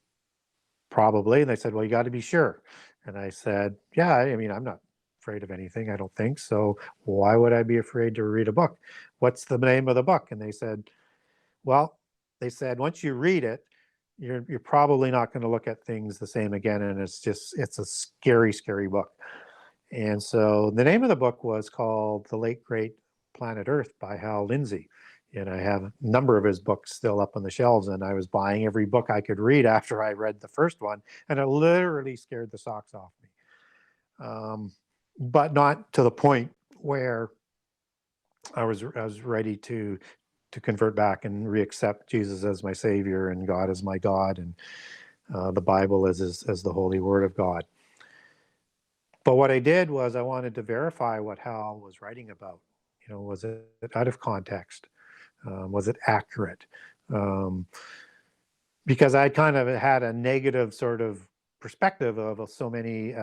probably. And they said, well, you got to be sure. And I said, yeah, I mean, I'm not afraid of anything, I don't think. So why would I be afraid to read a book? What's the name of the book? And they said, well, they said, once you read it, you're probably not going to look at things the same again. And it's a scary, scary book. And so the name of the book was called The Late Great Planet Earth by Hal Lindsey. And I have a number of his books still up on the shelves, and I was buying every book I could read after I read the first one, and it literally scared the socks off me. But not to the point where I was ready to convert back and reaccept Jesus as my Savior and God as my God, and the Bible as the Holy Word of God. But what I did was I wanted to verify what Hal was writing about. You know, was it out of context? Was it accurate? Because I kind of had a negative sort of perspective of so many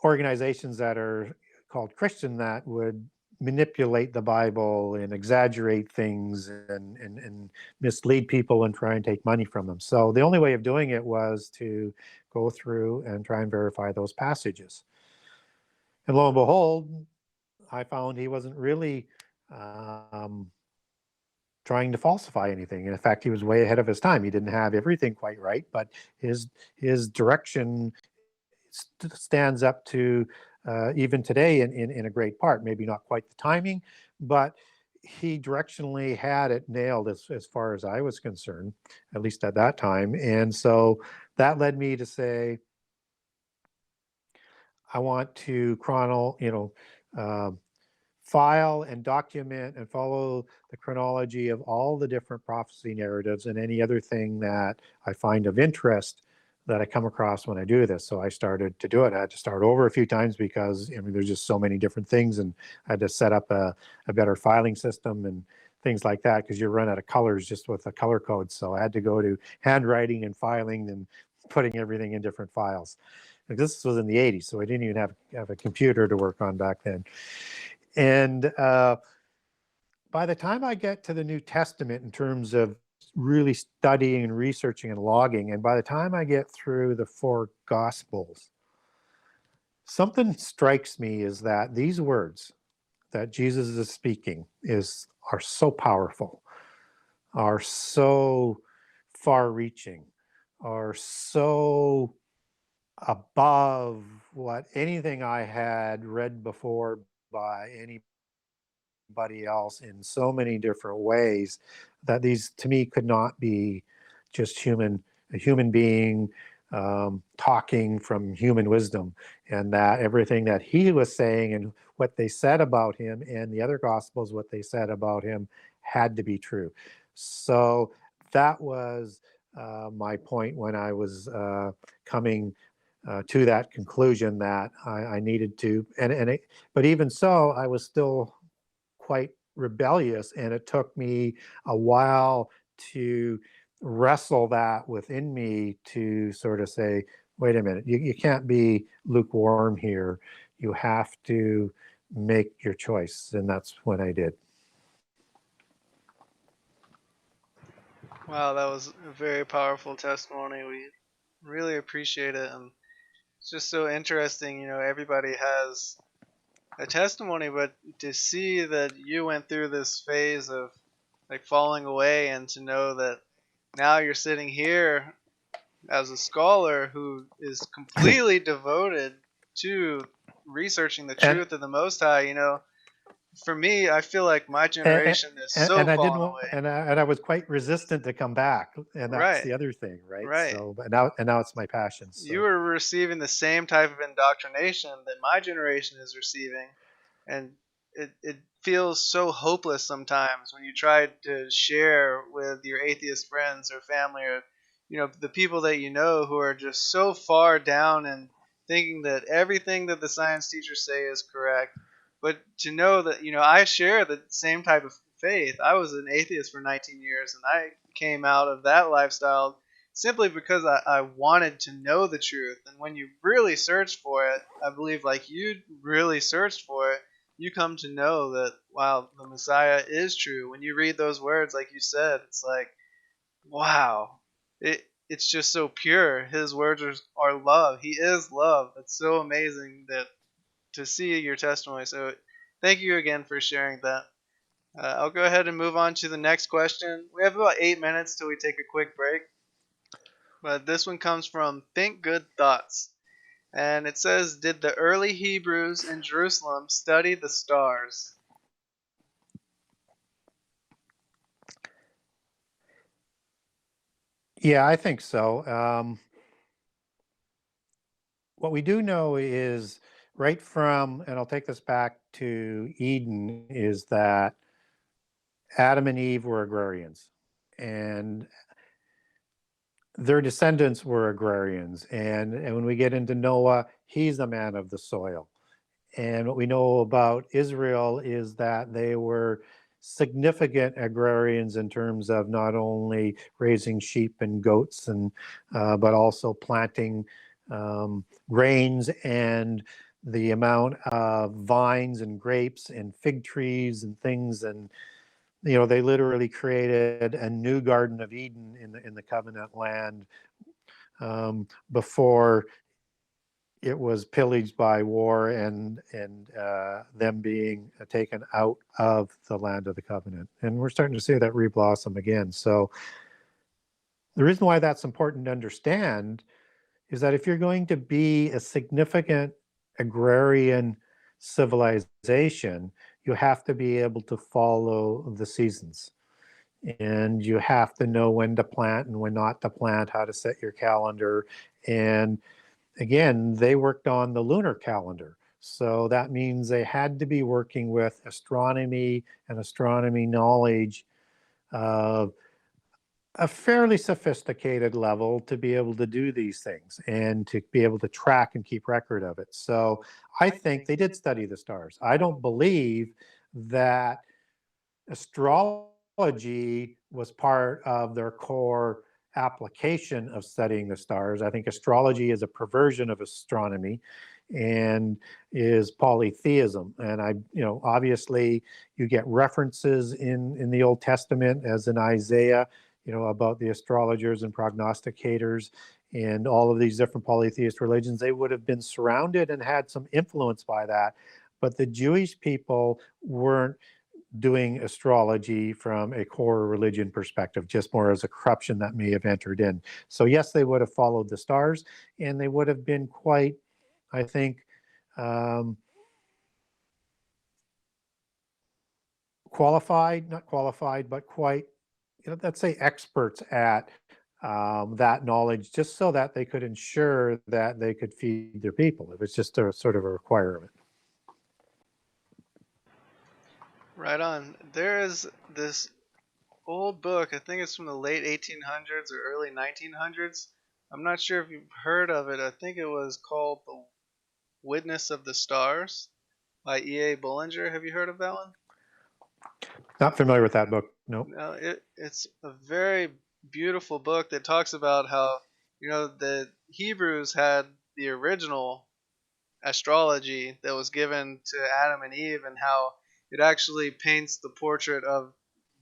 organizations that are called Christian that would manipulate the Bible and exaggerate things and mislead people and try and take money from them. So the only way of doing it was to go through and try and verify those passages. And lo and behold, I found he wasn't really trying to falsify anything. In fact, he was way ahead of his time. He didn't have everything quite right, but his direction stands up to even today in a great part. Maybe not quite the timing, but he directionally had it nailed as far as I was concerned, at least at that time. And so that led me to say, I want to file and document and follow the chronology of all the different prophecy narratives and any other thing that I find of interest that I come across when I do this. So I started to do it. I had to start over a few times because there's just so many different things, and I had to set up a better filing system and things like that, because you run out of colors just with the color code. So I had to go to handwriting and filing and putting everything in different files. Like, this was in the 80s, so I didn't even have a computer to work on back then. And by the time I get to the New Testament in terms of really studying and researching and logging, and by the time I get through the 4 Gospels, something strikes me is that these words that Jesus is speaking are so powerful, are so far-reaching, are so above what anything I had read before by anybody else in so many different ways, that these to me could not be just a human being talking from human wisdom, and that everything that he was saying and what they said about him and the other gospels, what they said about him, had to be true. So that was my point when I was coming to that conclusion that I needed to, but even so, I was still quite rebellious, and it took me a while to wrestle that within me to sort of say, wait a minute, you can't be lukewarm here. You have to make your choice. And that's what I did. Wow, that was a very powerful testimony. We really appreciate it, and it's just so interesting. Everybody has a testimony, but to see that you went through this phase of like falling away, and to know that now you're sitting here as a scholar who is completely devoted to researching the And truth of the Most High. For me, I feel like my and, generation is so and I fallen didn't, away. and I was quite resistant to come back, and that's Right, the other thing, right? right. So, but now it's my passion. You So, were receiving the same type of indoctrination that my generation is receiving, and it feels so hopeless sometimes when you try to share with your atheist friends or family, or the people that who are just so far down and thinking that everything that the science teachers say is correct. But to know that I share the same type of faith. I was an atheist for 19 years, and I came out of that lifestyle simply because I wanted to know the truth. And when you really search for it, I believe like you really searched for it, you come to know that, wow, the Messiah is true. When you read those words, like you said, it's like, wow, it's just so pure. His words are love. He is love. It's so amazing that to see your testimony. So thank you again for sharing that. I'll go ahead and move on to the next question. We have about 8 minutes till we take a quick break, but this one comes from Think Good Thoughts. And it says, did the early Hebrews in Jerusalem study the stars? Yeah, I think so. What we do know is right from, and I'll take this back to Eden, is that Adam and Eve were agrarians, and their descendants were agrarians. And when we get into Noah, he's a man of the soil. And what we know about Israel is that they were significant agrarians in terms of not only raising sheep and goats, and but also planting grains, and the amount of vines and grapes and fig trees and things. And they literally created a new Garden of Eden in the covenant land before it was pillaged by war and them being taken out of the land of the covenant. And we're starting to see that reblossom again. So the reason why that's important to understand is that if you're going to be a significant agrarian civilization, you have to be able to follow the seasons. And you have to know when to plant and when not to plant, how to set your calendar. And again, they worked on the lunar calendar. So that means they had to be working with astronomy and astronomy knowledge of a fairly sophisticated level to be able to do these things and to be able to track and keep record of it. So I think they did study the stars. I don't believe that astrology was part of their core application of studying the stars. I think astrology is a perversion of astronomy and is polytheism. And obviously you get references in the Old Testament, as in Isaiah, about the astrologers and prognosticators and all of these different polytheist religions. They would have been surrounded and had some influence by that. But the Jewish people weren't doing astrology from a core religion perspective, just more as a corruption that may have entered in. So yes, they would have followed the stars, and they would have been quite, I think, not qualified, but quite, let's say experts at that knowledge, just so that they could ensure that they could feed their people. It was just a sort of a requirement. Right on. There is this old book, I think it's from the late 1800s or early 1900s. I'm not sure if you've heard of it. I think it was called The Witness of the Stars by E.A. Bullinger. Have you heard of that one? Not familiar with that book, no. No, it's a very beautiful book that talks about how, the Hebrews had the original astrology that was given to Adam and Eve, and how it actually paints the portrait of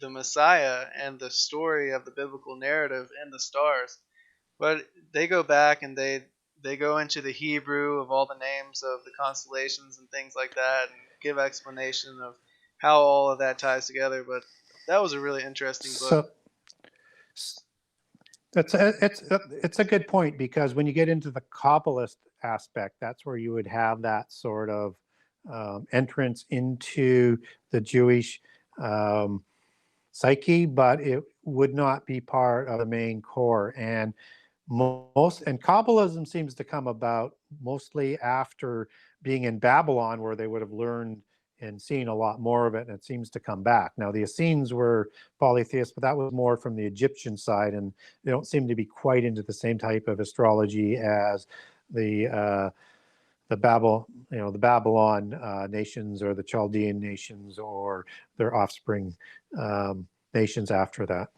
the Messiah and the story of the biblical narrative in the stars. But they go back and they go into the Hebrew of all the names of the constellations and things like that, and give explanation of how all of that ties together. But that was a really interesting book. So it's a good point, because when you get into the Kabbalist aspect, that's where you would have that sort of entrance into the Jewish psyche, but it would not be part of the main core. And Kabbalism seems to come about mostly after being in Babylon, where they would have learned and seen a lot more of it, and it seems to come back. Now, the Essenes were polytheists, but that was more from the Egyptian side, and they don't seem to be quite into the same type of astrology as the Babylon nations, or the Chaldean nations, or their offspring nations after that.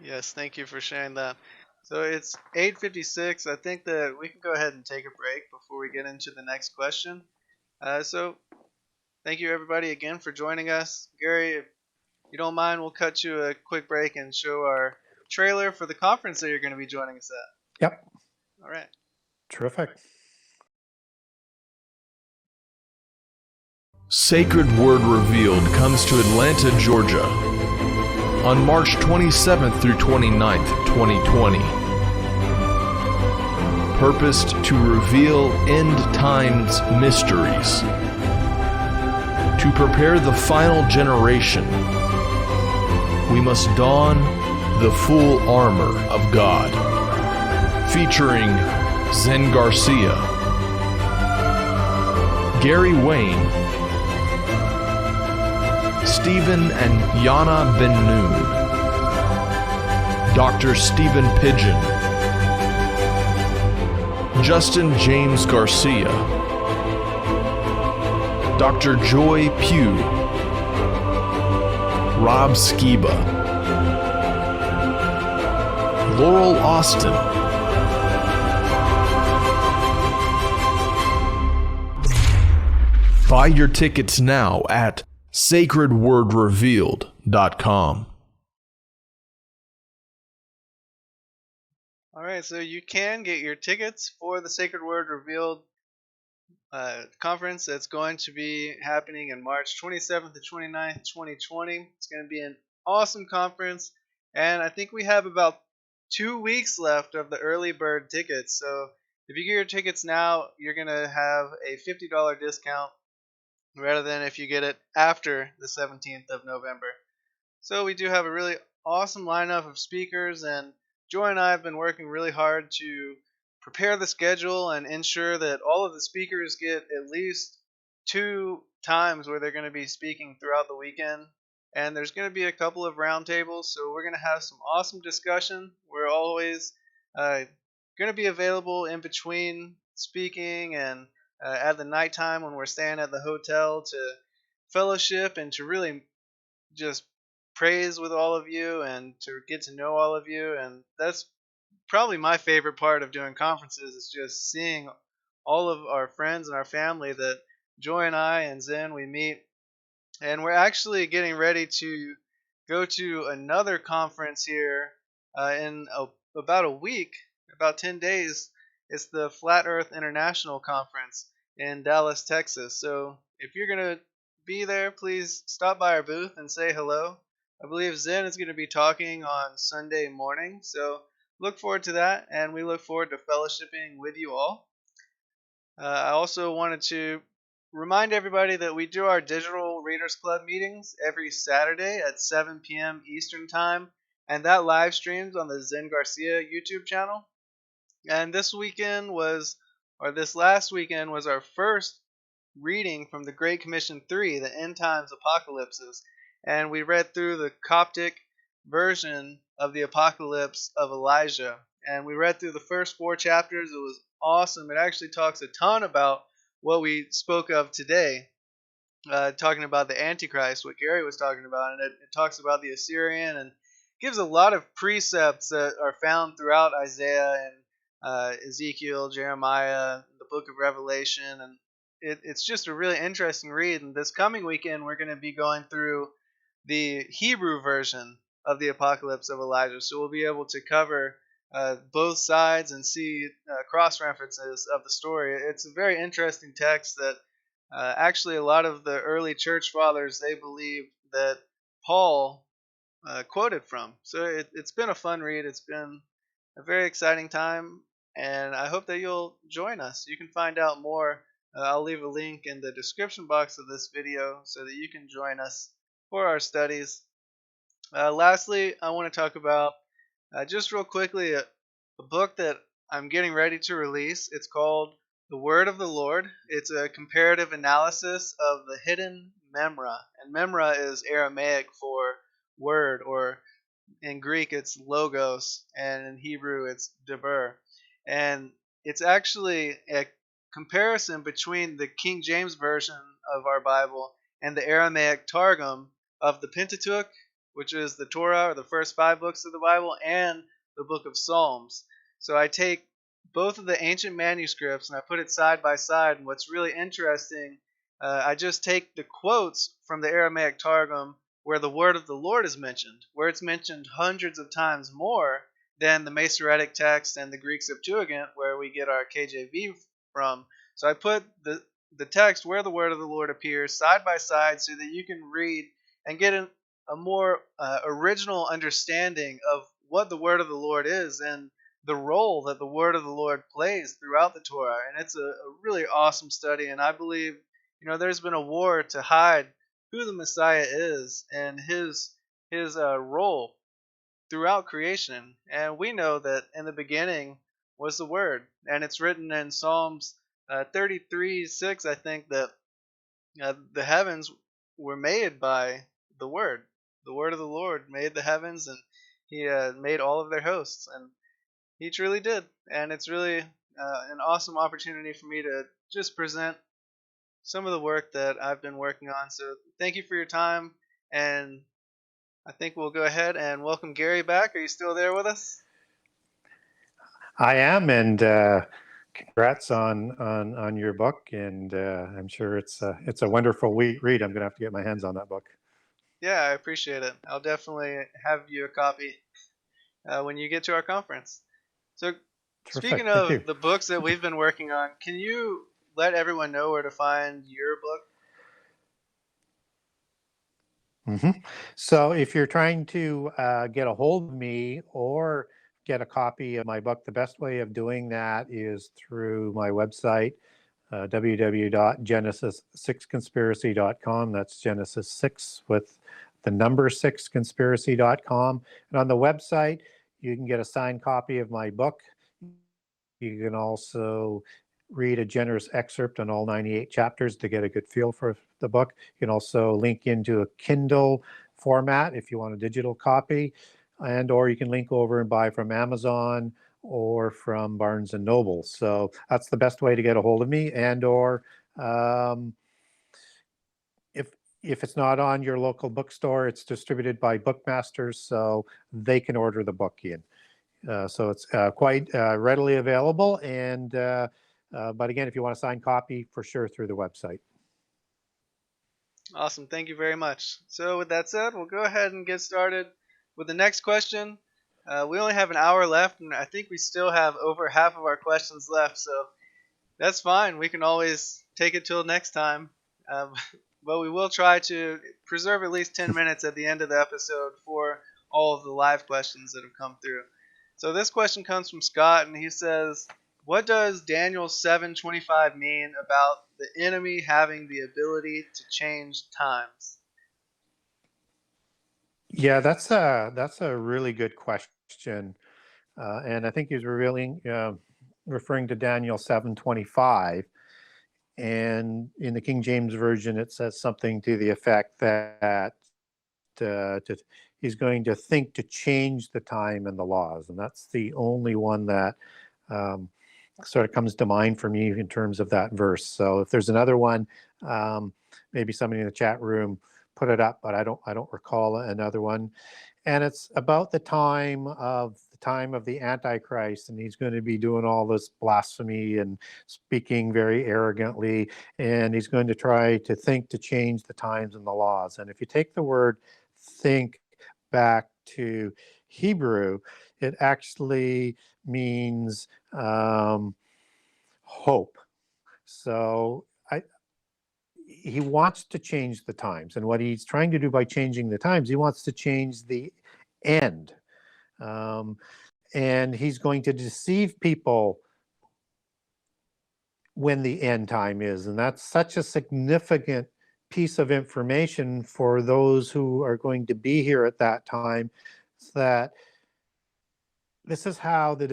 Yes, thank you for sharing that. So it's 8:56. I think that we can go ahead and take a break before we get into the next question. So thank you everybody again for joining us. Gary, if you don't mind, we'll cut you a quick break and show our trailer for the conference that you're going to be joining us at. Yep. All right. Terrific. Sacred Word Revealed comes to Atlanta, Georgia on March 27th through 29th, 2020. Purposed to reveal end times mysteries. To prepare the final generation, we must don the full armor of God. Featuring Zen Garcia, Gary Wayne, Stephen and Jana Ben-noon, Dr. Stephen Pidgeon, Justin James Garcia, Dr. Joye Pugh, Rob Skiba, Laurel Austin, buy your tickets now at sacredwordrevealed.com. All right, so you can get your tickets for the Sacred Word Revealed conference that's going to be happening in March 27th to 29th, 2020. It's going to be an awesome conference, and I think we have about 2 weeks left of the early bird tickets. So if you get your tickets now, you're going to have a $50 discount rather than if you get it after the 17th of November. So we do have a really awesome lineup of speakers, and Joy and I have been working really hard to prepare the schedule and ensure that all of the speakers get at least 2 times where they're going to be speaking throughout the weekend. And there's going to be a couple of roundtables, so we're going to have some awesome discussion. We're always going to be available in between speaking and at the nighttime when we're staying at the hotel to fellowship and to really just praise with all of you and to get to know all of you. And that's probably my favorite part of doing conferences, is just seeing all of our friends and our family that Joy and I and Zen, we meet. And we're actually getting ready to go to another conference here in about a week, about 10 days. It's the Flat Earth International Conference in Dallas, Texas. So if you're going to be there, please stop by our booth and say hello. I believe Zen is going to be talking on Sunday morning. So look forward to that, and we look forward to fellowshipping with you all. I also wanted to remind everybody that we do our Digital Readers Club meetings every Saturday at 7 p.m. Eastern Time, and that live streams on the Zen Garcia YouTube channel. And this last weekend was our first reading from the Great Commission 3, the End Times Apocalypses. And we read through the Coptic version of the Apocalypse of Elijah. And we read through the first 4 chapters. It was awesome. It actually talks a ton about what we spoke of today, talking about the Antichrist, what Gary was talking about. And it talks about the Assyrian and gives a lot of precepts that are found throughout Isaiah and Ezekiel, Jeremiah, the book of Revelation. And it's just a really interesting read. And this coming weekend, we're going to be going through the Hebrew version of the Apocalypse of Elijah. So we'll be able to cover both sides and see cross references of the story. It's a very interesting text that actually a lot of the early church fathers, they believed that Paul quoted from. So it's been a fun read. It's been a very exciting time, and I hope that you'll join us. You can find out more. I'll leave a link in the description box of this video so that you can join us for our studies. Lastly, I want to talk about just real quickly a book that I'm getting ready to release. It's called The Word of the Lord. It's a comparative analysis of the hidden memra. And memra is Aramaic for word, or in Greek it's logos, and in Hebrew it's deber. And it's actually a comparison between the King James Version of our Bible and the Aramaic Targum of the Pentateuch, which is the Torah, or the first 5 books of the Bible, and the book of Psalms. So I take both of the ancient manuscripts and I put it side by side. And what's really interesting, I just take the quotes from the Aramaic Targum where the word of the Lord is mentioned, where it's mentioned hundreds of times more than the Masoretic text and the Greek Septuagint, where we get our KJV from. So I put the text where the word of the Lord appears side by side so that you can read and get a more original understanding of what the word of the Lord is and the role that the word of the Lord plays throughout the Torah. And it's a really awesome study. And I believe, there's been a war to hide who the Messiah is and his role throughout creation. And we know that in the beginning was the Word. And it's written in Psalms 33:6, I think, that the heavens were made by the Word. The Word of the Lord made the heavens, and He made all of their hosts. And He truly did. And it's really an awesome opportunity for me to just present some of the work that I've been working on. So thank you for your time, and I think we'll go ahead and welcome Gary back. Are you still there with us? I am, and congrats on your book, and I'm sure it's a wonderful read. I'm going to have to get my hands on that book. Yeah, I appreciate it. I'll definitely have you a copy when you get to our conference. So, Terrific. Speaking of the books that we've been working on, can you let everyone know where to find your book? So if you're trying to get a hold of me or get a copy of my book, the best way of doing that is through my website, www.genesis6conspiracy.com. That's Genesis 6 with the number 6conspiracy.com. And on the website, you can get a signed copy of my book. You can also read a generous excerpt on all 98 chapters to get a good feel for the book. You can also link into a Kindle format if you want a digital copy, or you can link over and buy from Amazon or from Barnes and Noble. So that's the best way to get a hold of me. And or if it's not on your local bookstore, it's distributed by Bookmasters, so they can order the book in. So it's quite readily available, and but again, if you want a signed copy, for sure through the website. Awesome. Thank you very much. So with that said, we'll go ahead and get started with the next question. We only have an hour left, and I think we still have over half of our questions left, so that's fine. We can always take it till next time. But we will try to preserve at least 10 minutes at the end of the episode for all of the live questions that have come through. So this question comes from Scott, and he says, what does Daniel 7:25 mean about the enemy having the ability to change times? Yeah, that's a really good question, and I think he's referring to Daniel 7:25, and in the King James Version, it says something to the effect that he's going to think to change the time and the laws, and that's the only one that sort of comes to mind for me in terms of that verse. So if there's another one, maybe somebody in the chat room put it up, but I don't recall another one. And it's about the time of the Antichrist, and he's going to be doing all this blasphemy and speaking very arrogantly, and he's going to try to think to change the times and the laws. And if you take the word think back to Hebrew, it actually means hope. So he wants to change the times, and what he's trying to do by changing the times, he wants to change the end, and he's going to deceive people when the end time is, and that's such a significant piece of information for those who are going to be here at that time, that this is how the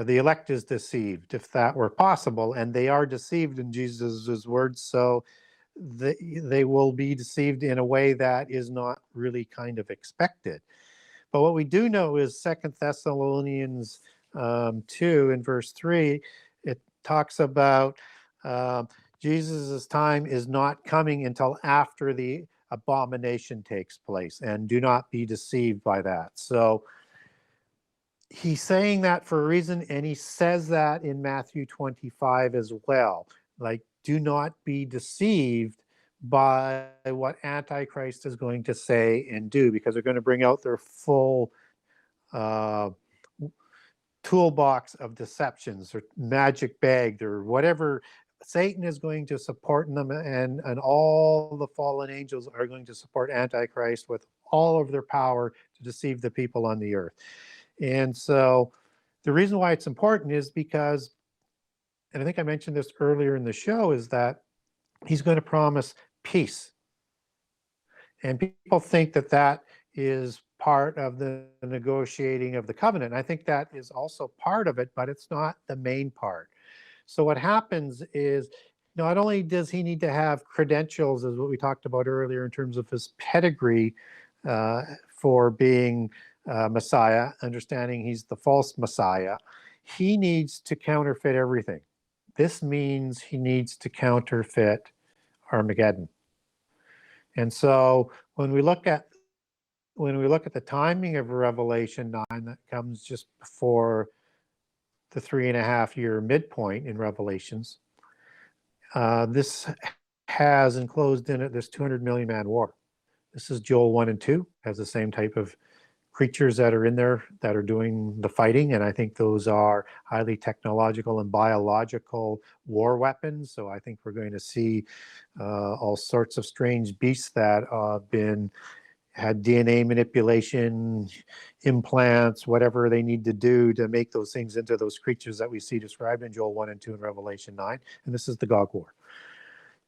elect is deceived, if that were possible, and they are deceived in Jesus's words. So they will be deceived in a way that is not really kind of expected. But what we do know is 2 Thessalonians 2 in verse 3, it talks about Jesus's time is not coming until after the abomination takes place, and do not be deceived by that. So he's saying that for a reason, and he says that in Matthew 25 as well. Like, do not be deceived by what Antichrist is going to say and do, because they're going to bring out their full toolbox of deceptions, or magic bag, or whatever. Satan is going to support them, and all the fallen angels are going to support Antichrist with all of their power to deceive the people on the earth. And so the reason why it's important is because, and I think I mentioned this earlier in the show, is that he's going to promise peace. And people think that that is part of the negotiating of the covenant. And I think that is also part of it, but it's not the main part. So what happens is, not only does he need to have credentials, as what we talked about earlier in terms of his pedigree for being Messiah, understanding he's the false Messiah, he needs to counterfeit everything. This means he needs to counterfeit Armageddon. And so when we look at the timing of Revelation 9, that comes just before the 3.5-year midpoint in Revelations, this has enclosed in it this 200 million man war. This is Joel 1 and 2, has the same type of creatures that are in there that are doing the fighting, and I think those are highly technological and biological war weapons. So I think we're going to see all sorts of strange beasts that had DNA manipulation, implants, whatever they need to do to make those things into those creatures that we see described in Joel 1 and 2 and Revelation 9. And this is the Gog War.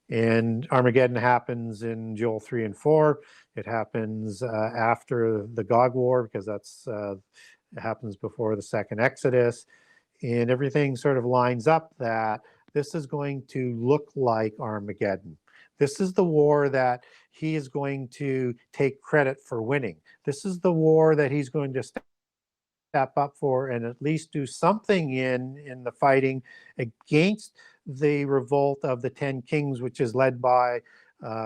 And Armageddon happens in Joel 3 and 4. It happens after the Gog War, because it happens before the second Exodus. And everything sort of lines up that this is going to look like Armageddon. This is the war that he is going to take credit for winning. This is the war that he's going to step up for and at least do something in the fighting against the revolt of the 10 kings, which is led by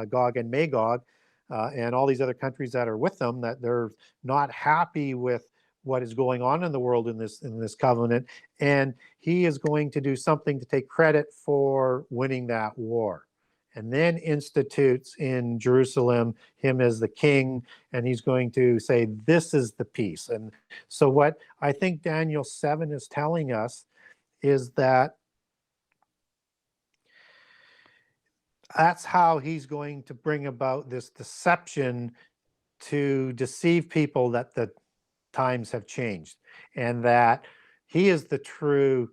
Gog and Magog, and all these other countries that are with them, that they're not happy with what is going on in the world in this covenant, and he is going to do something to take credit for winning that war, and then institutes in Jerusalem him as the king, and he's going to say, this is the peace. And so what I think Daniel 7 is telling us is that that's how he's going to bring about this deception to deceive people that the times have changed, and that he is the true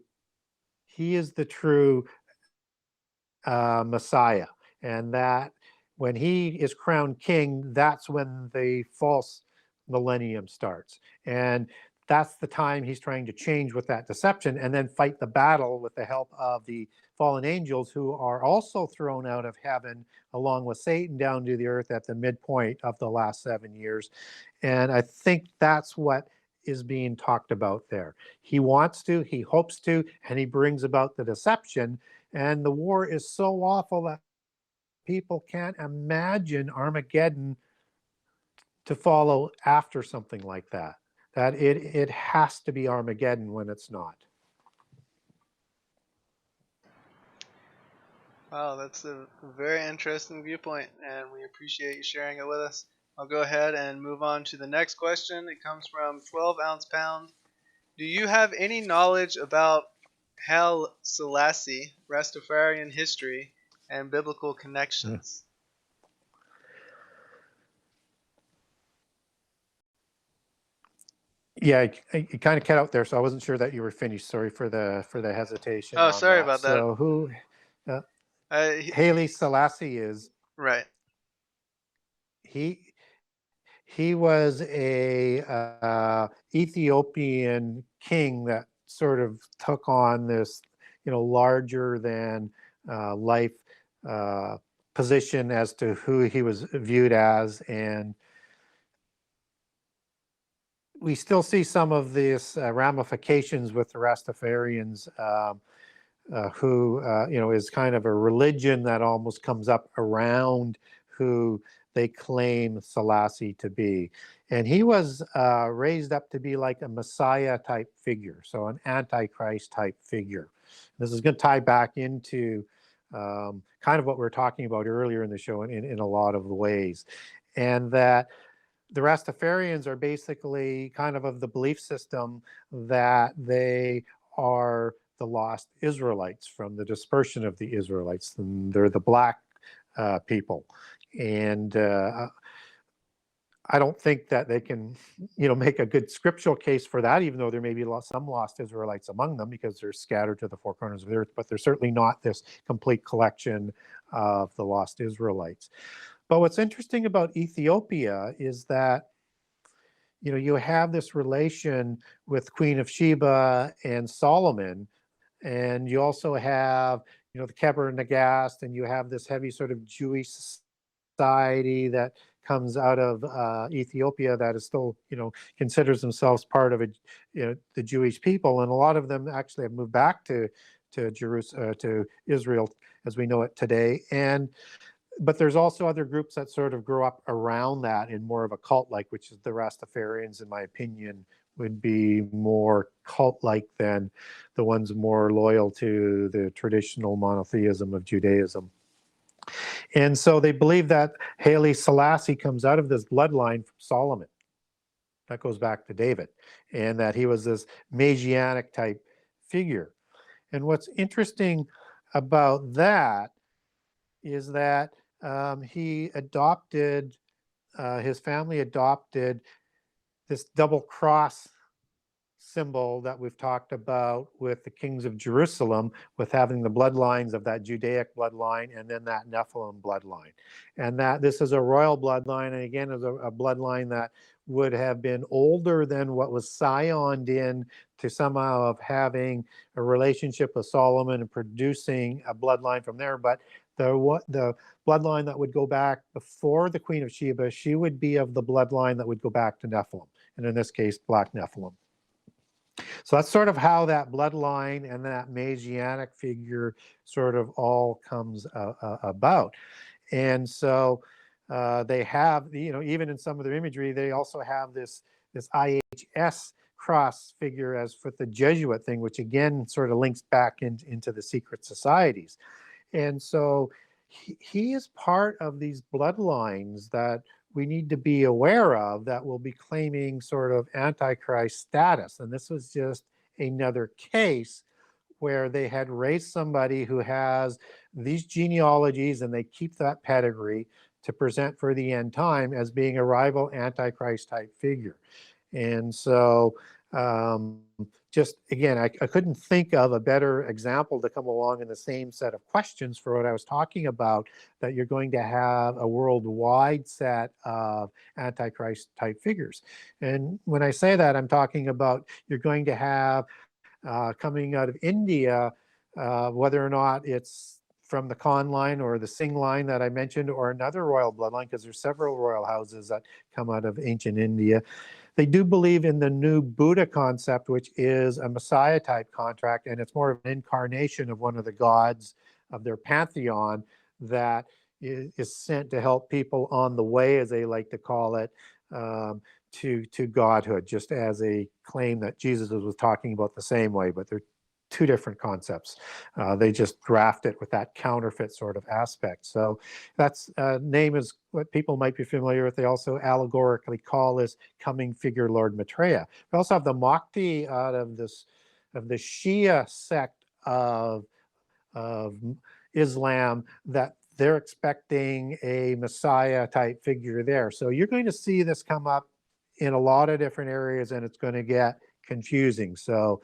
Messiah, and that when he is crowned king, that's when the false millennium starts. And that's the time he's trying to change with that deception, and then fight the battle with the help of the fallen angels, who are also thrown out of heaven along with Satan down to the earth at the midpoint of the last 7 years. And I think that's what is being talked about there. He wants to, he hopes to, and he brings about the deception. And the war is so awful that people can't imagine Armageddon to follow after something like that. That it has to be Armageddon when it's not. Wow, that's a very interesting viewpoint, and we appreciate you sharing it with us. I'll go ahead and move on to the next question. It comes from 12 Ounce Pound. Do you have any knowledge about Haile Selassie, Rastafarian history, and biblical connections? Yeah, you kind of cut out there, so I wasn't sure that you were finished. Sorry for the hesitation. Oh, sorry about that. So who Haile Selassie is? Right. He was a Ethiopian king that sort of took on this, larger than life position as to who he was viewed as, and we still see some of these ramifications with the Rastafarians, who is kind of a religion that almost comes up around who they claim Selassie to be. And he was raised up to be like a Messiah type figure, so an Antichrist type figure. This is going to tie back into kind of what we were talking about earlier in the show in a lot of ways. And that the Rastafarians are basically kind of the belief system that they are the lost Israelites from the dispersion of the Israelites. And they're the black people. And I don't think that they can, make a good scriptural case for that, even though there may be some lost Israelites among them because they're scattered to the four corners of the earth, but they're certainly not this complete collection of the lost Israelites. But what's interesting about Ethiopia is that, you have this relation with Queen of Sheba and Solomon, and you also have, the Keber Nagast, and you have this heavy sort of Jewish society that comes out of Ethiopia that is still, considers themselves part of the Jewish people, and a lot of them actually have moved back to Jerusalem, to Israel as we know it today. But there's also other groups that sort of grow up around that in more of a cult-like, which is the Rastafarians, in my opinion, would be more cult-like than the ones more loyal to the traditional monotheism of Judaism. And so they believe that Haile Selassie comes out of this bloodline from Solomon. That goes back to David, and that he was this Messianic type figure. And what's interesting about that is that he adopted, his family adopted this double cross symbol that we've talked about with the kings of Jerusalem, with having the bloodlines of that Judaic bloodline and then that Nephilim bloodline. And that this is a royal bloodline, and again, is a bloodline that would have been older than what was scioned in to somehow of having a relationship with Solomon and producing a bloodline from there. But the bloodline that would go back before the Queen of Sheba, she would be of the bloodline that would go back to Nephilim, and in this case, Black Nephilim. So that's sort of how that bloodline and that Messianic figure sort of all comes about. And so they have, even in some of their imagery, they also have this IHS cross figure as for the Jesuit thing, which again sort of links back into the secret societies. And so he is part of these bloodlines that we need to be aware of that will be claiming sort of Antichrist status. And this was just another case where they had raised somebody who has these genealogies and they keep that pedigree to present for the end time as being a rival Antichrist type figure. And so just again, I couldn't think of a better example to come along in the same set of questions for what I was talking about, that you're going to have a worldwide set of Antichrist type figures. And when I say that, I'm talking about you're going to have coming out of India, whether or not it's from the Khan line or the Singh line that I mentioned, or another royal bloodline, because there's several royal houses that come out of ancient India. They do believe in the new Buddha concept, which is a Messiah type contract, and it's more of an incarnation of one of the gods of their pantheon that is sent to help people on the way, as they like to call it, to godhood, just as a claim that Jesus was talking about the same way, but they're two different concepts. They just graft it with that counterfeit sort of aspect. So that's name is what people might be familiar with. They also allegorically call this coming figure Lord Maitreya. We also have the Mahdi out of the Shia sect of Islam, that they're expecting a Messiah type figure there. So you're going to see this come up in a lot of different areas, and it's going to get confusing. So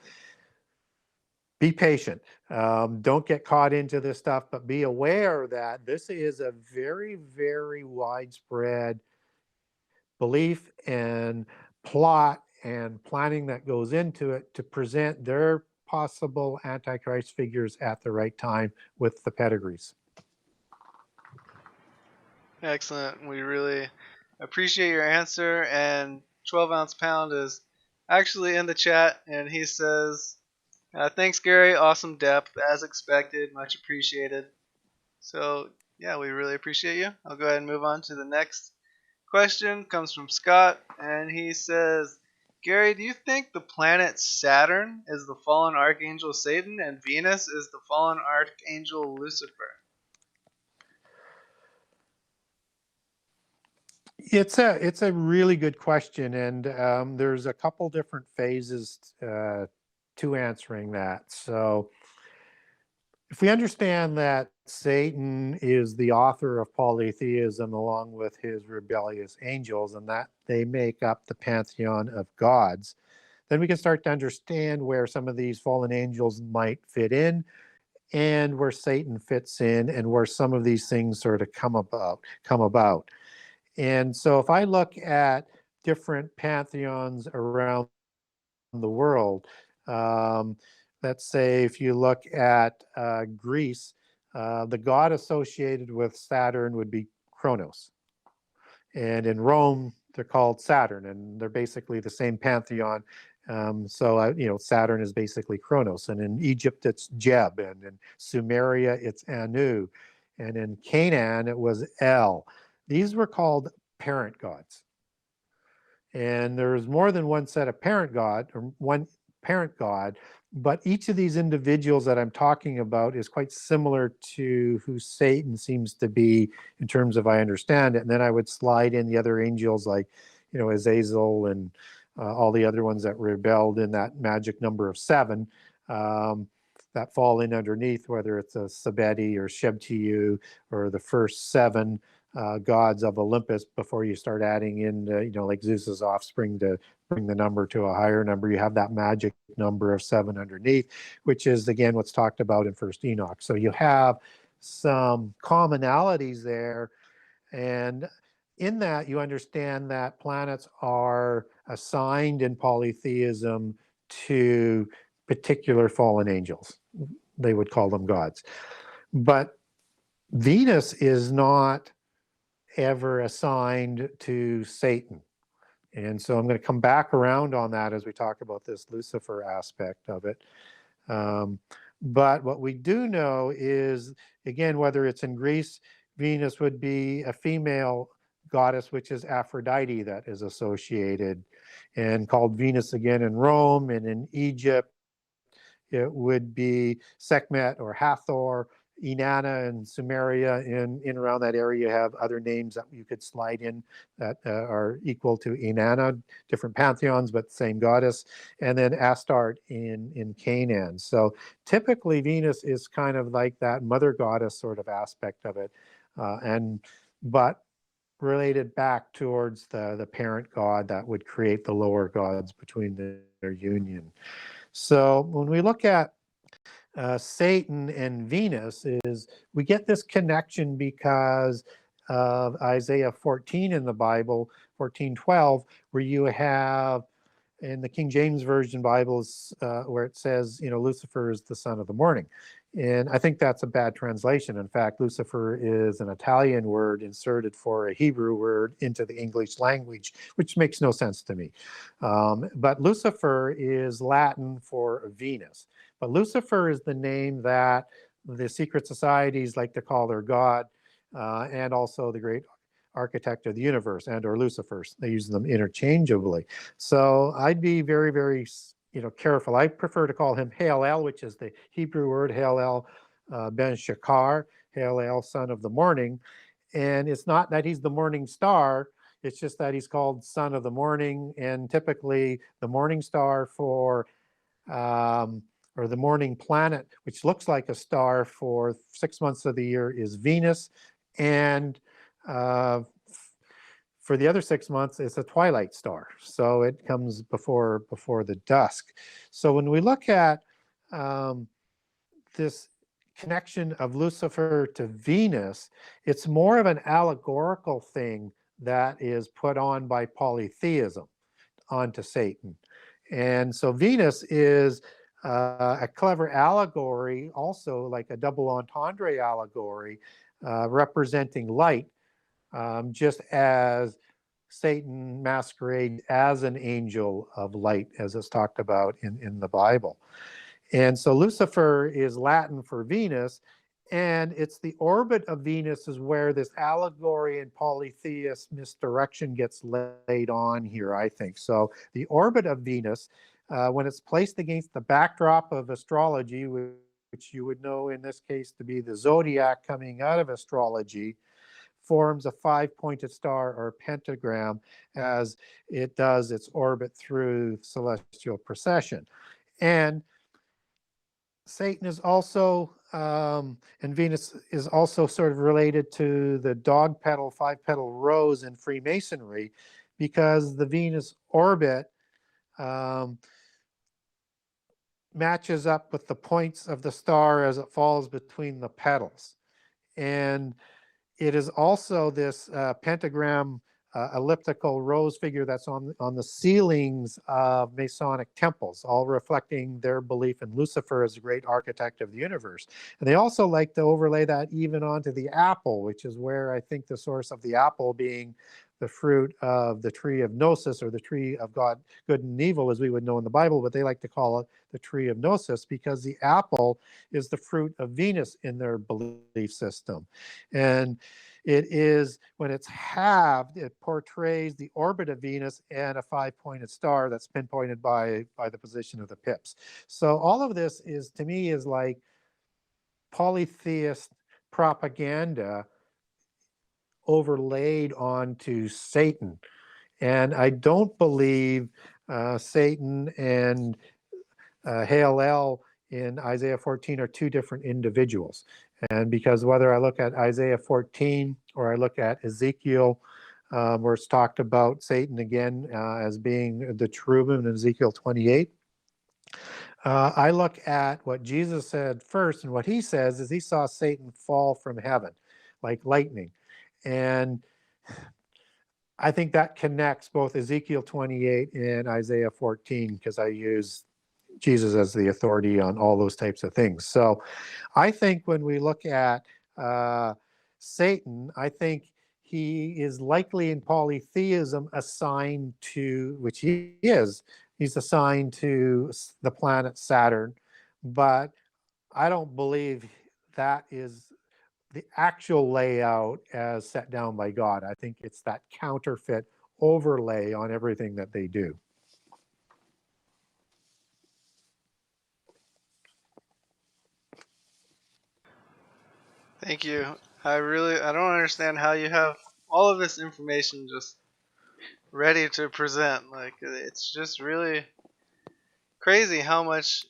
be patient. Don't get caught into this stuff, but be aware that this is a very, very widespread belief and plot and planning that goes into it to present their possible Antichrist figures at the right time with the pedigrees. Excellent. We really appreciate your answer. And 12 ounce pound is actually in the chat, and he says, thanks, Gary. Awesome depth, as expected. Much appreciated. So Yeah, we really appreciate you. I'll go ahead and move on to the next question. Comes from Scott, and he says, Gary, do you think the planet Saturn is the fallen archangel Satan and Venus is the fallen archangel Lucifer? It's a really good question, and there's a couple different phases to answering that. So if we understand that Satan is the author of polytheism along with his rebellious angels, and that they make up the pantheon of gods, then we can start to understand where some of these fallen angels might fit in and where Satan fits in and where some of these things sort of come about. And so if I look at different pantheons around the world, let's say if you look at Greece, the god associated with Saturn would be Kronos. And in Rome, they're called Saturn, and they're basically the same pantheon. Saturn is basically Kronos. And in Egypt, it's Jeb. And in Sumeria, it's Anu. And in Canaan, it was El. These were called parent gods. And there's more than one set of parent god, or one parent god, but each of these individuals that I'm talking about is quite similar to who Satan seems to be in terms of I understand it. And then I would slide in the other angels like, Azazel and all the other ones that rebelled in that magic number of 7 that fall in underneath, whether it's a Sabeti or Shebtiu or the first 7 gods of Olympus before you start adding in, like Zeus's offspring to bring the number to a higher number. You have that magic number of 7 underneath, which is, again, what's talked about in First Enoch. So you have some commonalities there. And in that, you understand that planets are assigned in polytheism to particular fallen angels. They would call them gods. But Venus is not ever assigned to Satan. And so I'm going to come back around on that as we talk about this Lucifer aspect of it. But what we do know is, again, whether it's in Greece, Venus would be a female goddess, which is Aphrodite, that is associated and called Venus again in Rome. And in Egypt, it would be Sekhmet or Hathor. Inanna and Sumeria, in around that area, you have other names that you could slide in that are equal to Inanna, different pantheons, but same goddess. And then Astarte in Canaan. So typically Venus is kind of like that mother goddess sort of aspect of it, but related back towards the parent god that would create the lower gods between their union. So when we look at Satan and Venus, is we get this connection because of Isaiah 14 in the Bible, 14:12, where you have in the King James Version Bibles where it says, Lucifer is the son of the morning. And I think that's a bad translation. In fact, Lucifer is an Italian word inserted for a Hebrew word into the English language, which makes no sense to me. But Lucifer is Latin for Venus. But Lucifer is the name that the secret societies like to call their god, and also the great architect of the universe, and or Lucifer. They use them interchangeably. So I'd be very, very careful. I prefer to call him Hail-El, which is the Hebrew word Hail-El ben Shakar, Hail-El, son of the morning. And it's not that he's the morning star, it's just that he's called son of the morning. And typically the morning star or the morning planet, which looks like a star for 6 months of the year, is Venus. And for the other 6 months, it's a twilight star. So it comes before the dusk. So when we look at this connection of Lucifer to Venus, it's more of an allegorical thing that is put on by polytheism onto Satan. And so Venus is a clever allegory, also like a double entendre allegory, representing light, just as Satan masquerades as an angel of light, as is talked about in the Bible. And so Lucifer is Latin for Venus, And it's the orbit of Venus is where this allegory and polytheist misdirection gets laid on here, I think. So the orbit of Venus, when it's placed against the backdrop of astrology, which you would know in this case to be the zodiac coming out of astrology, forms a five-pointed star or pentagram as it does its orbit through celestial procession. And Satan is also, and Venus is also sort of related to the dog petal, five-petal rose in Freemasonry, because the Venus orbit matches up with the points of the star as it falls between the petals. And it is also this pentagram elliptical rose figure that's on the ceilings of Masonic temples, all reflecting their belief in Lucifer as the great architect of the universe. And they also like to overlay that even onto the apple, which is where I think the source of the apple being the fruit of the tree of Gnosis, or the tree of God, good and evil, as we would know in the Bible, but they like to call it the tree of Gnosis because the apple is the fruit of Venus in their belief system. And it is, when it's halved, it portrays the orbit of Venus and a five-pointed star that's pinpointed by the position of the pips. So all of this is, to me, is like polytheist propaganda overlaid onto Satan. And I don't believe Satan and Halel in Isaiah 14 are two different individuals. And because whether I look at Isaiah 14 or I look at Ezekiel, where it's talked about Satan again as being the cherubim in Ezekiel 28, I look at what Jesus said first, and what he says is he saw Satan fall from heaven like lightning. And I think that connects both Ezekiel 28 and Isaiah 14 because I use Jesus as the authority on all those types of things. So I think when we look at Satan, I think he is likely in polytheism assigned to, which he is, he's assigned to the planet Saturn, but I don't believe that is the actual layout as set down by God. I think it's that counterfeit overlay on everything that they do. Thank you. I don't understand how you have all of this information just ready to present. Like, it's just really crazy how much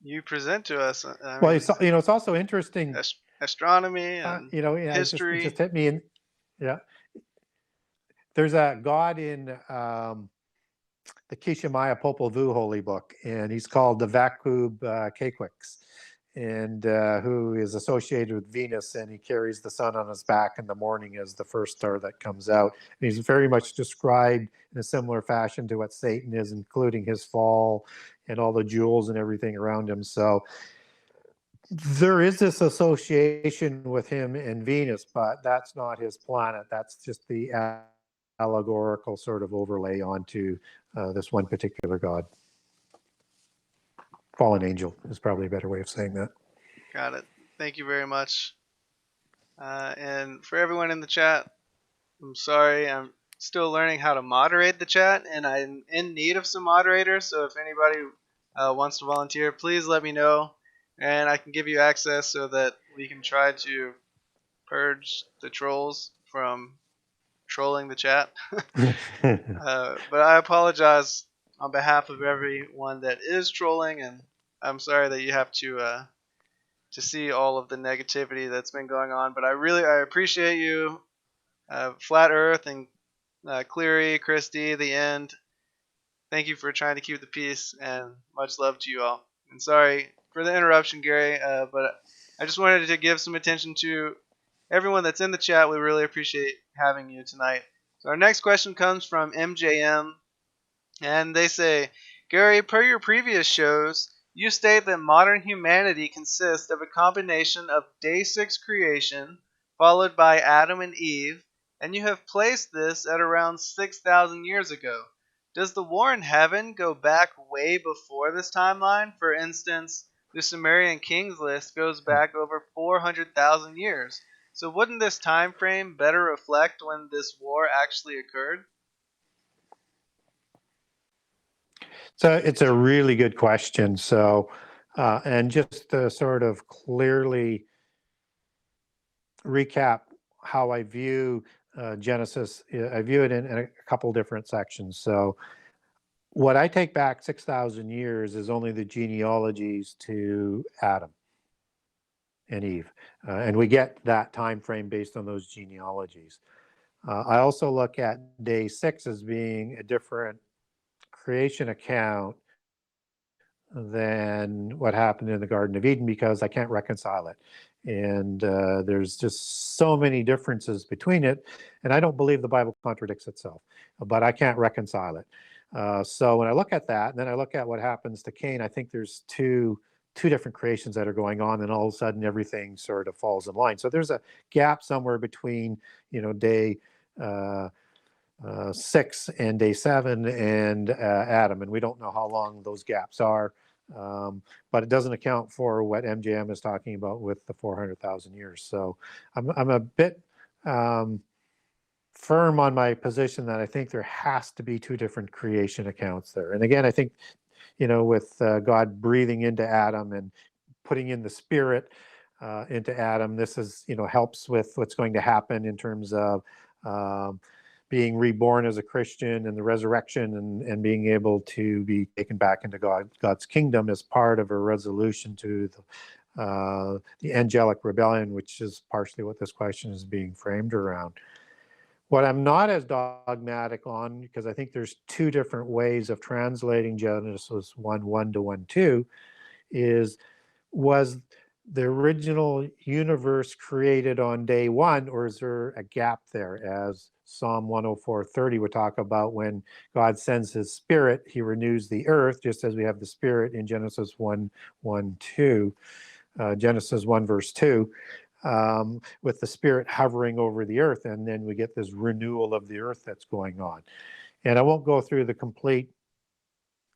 you present to us. I Well, mean, it's also interesting. Astronomy and history. It just hit me in. Yeah, there's a god in the Kishimaya Popol Vuh holy book, and he's called the Vakub Kekwix, and who is associated with Venus, and he carries the sun on his back in the morning as the first star that comes out. And he's very much described in a similar fashion to what Satan is, including his fall and all the jewels and everything around him. So there is this association with him and Venus, but that's not his planet. That's just the allegorical sort of overlay onto this one particular god. Fallen angel is probably a better way of saying that. Got it. Thank you very much. And for everyone in the chat, I'm sorry, I'm still learning how to moderate the chat, and I'm in need of some moderators. So if anybody wants to volunteer, please let me know, and I can give you access so that we can try to purge the trolls from trolling the chat. But I apologize on behalf of everyone that is trolling, and I'm sorry that you have to see all of the negativity that's been going on. But I appreciate you, Flat Earth and Cleary, Christy, The End. Thank you for trying to keep the peace, and much love to you all. And sorry for the interruption, Gary, but I just wanted to give some attention to everyone that's in the chat. We really appreciate having you tonight. So our next question comes from MJM, and they say, Gary, per your previous shows, you state that modern humanity consists of a combination of day 6 creation, followed by Adam and Eve, and you have placed this at around 6,000 years ago. Does the war in heaven go back way before this timeline? For instance, the Sumerian kings list goes back over 400,000 years. So wouldn't this time frame better reflect when this war actually occurred? So it's a really good question. So, and just to sort of clearly recap how I view Genesis, I view it in a couple different sections. So, what I take back 6,000 years is only the genealogies to Adam and Eve, and we get that time frame based on those genealogies. I also look at day 6 as being a different creation account than what happened in the Garden of Eden because I can't reconcile it. And there's just so many differences between it. And I don't believe the Bible contradicts itself, but I can't reconcile it. So when I look at that, and then I look at what happens to Cain, I think there's two different creations that are going on, and all of a sudden everything sort of falls in line. So there's a gap somewhere between, day 6 and day 7 and Adam, and we don't know how long those gaps are. But it doesn't account for what MJM is talking about with the 400,000 years. So I'm a bit firm on my position that I think there has to be two different creation accounts there. And again, I think, with God breathing into Adam and putting in the spirit into Adam, this is, helps with what's going to happen in terms of being reborn as a Christian and the resurrection and being able to be taken back into God's kingdom as part of a resolution to the angelic rebellion, which is partially what this question is being framed around. What I'm not as dogmatic on, because I think there's two different ways of translating Genesis 1:1 to 1:2, was the original universe created on day 1, or is there a gap there? As Psalm 104:30 would talk about, when God sends his spirit, he renews the earth, just as we have the spirit in Genesis 1:1-2, Genesis 1 verse 2, with the spirit hovering over the earth, and then we get this renewal of the earth that's going on. And I won't go through the complete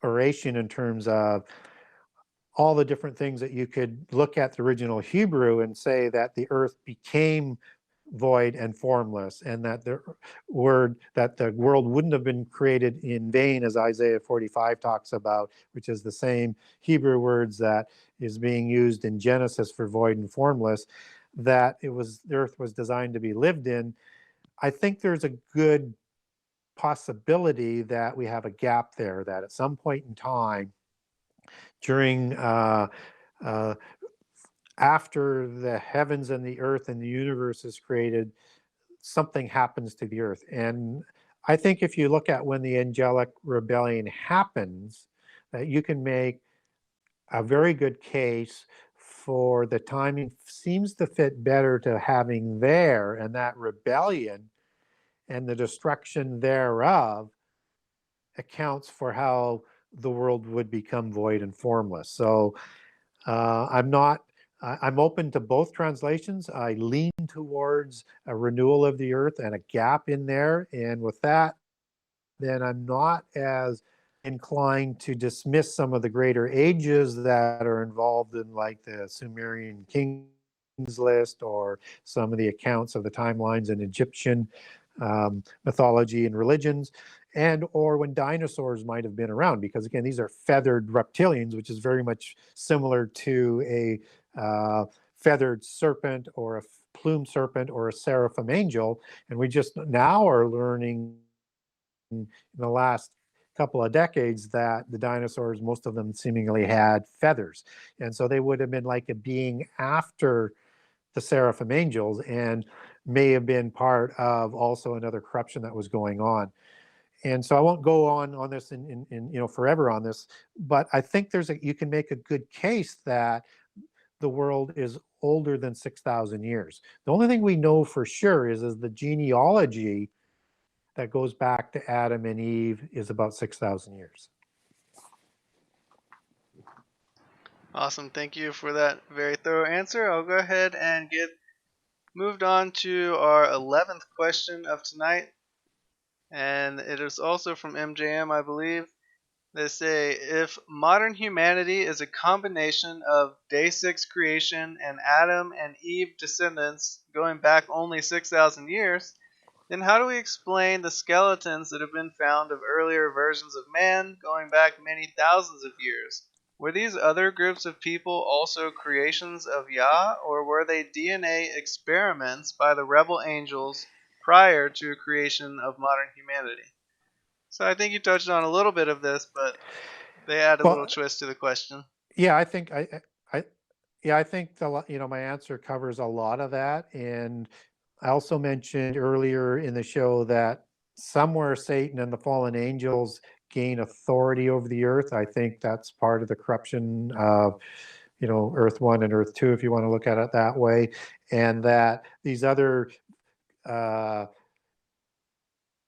oration in terms of all the different things that you could look at the original Hebrew and say that the earth became void and formless, and that the world wouldn't have been created in vain, as Isaiah 45 talks about, which is the same Hebrew words that is being used in Genesis for void and formless, that the earth was designed to be lived in. I think there's a good possibility that we have a gap there, that at some point in time during after the heavens and the earth and the universe is created, something happens to the earth. And I think if you look at when the angelic rebellion happens, that you can make a very good case for the timing seems to fit better to having there, and that rebellion and the destruction thereof accounts for how the world would become void and formless. So I'm open to both translations. I lean towards a renewal of the earth and a gap in there. And with that, then I'm not as inclined to dismiss some of the greater ages that are involved in, like the Sumerian kings list, or some of the accounts of the timelines in Egyptian mythology and religions, and or when dinosaurs might have been around, because again, these are feathered reptilians, which is very much similar to a feathered serpent or a plumed serpent or a seraphim angel. And we just now are learning in the last couple of decades that the dinosaurs, most of them seemingly had feathers. And so they would have been like a being after the seraphim angels, and may have been part of also another corruption that was going on. And so I won't go on this in forever on this, but I think you can make a good case that the world is older than 6,000 years. The only thing we know for sure is the genealogy that goes back to Adam and Eve is about 6,000 years. Awesome. Thank you for that very thorough answer. I'll go ahead and get moved on to our 11th question of tonight. And it is also from MJM, I believe. They say if modern humanity is a combination of day 6 creation and Adam and Eve descendants going back only 6,000 years, then how do we explain the skeletons that have been found of earlier versions of man going back many thousands of years? Were these other groups of people also creations of Yah, or were they DNA experiments by the rebel angels prior to creation of modern humanity? So I think you touched on a little bit of this, but they add a little Well, twist to the question. yeah, I yeah, I think my answer covers a lot of that. And I also mentioned earlier in the show that somewhere Satan and the fallen angels gain authority over the earth. I think that's part of the corruption of, Earth 1 and Earth 2, if you want to look at it that way. And that these other uh,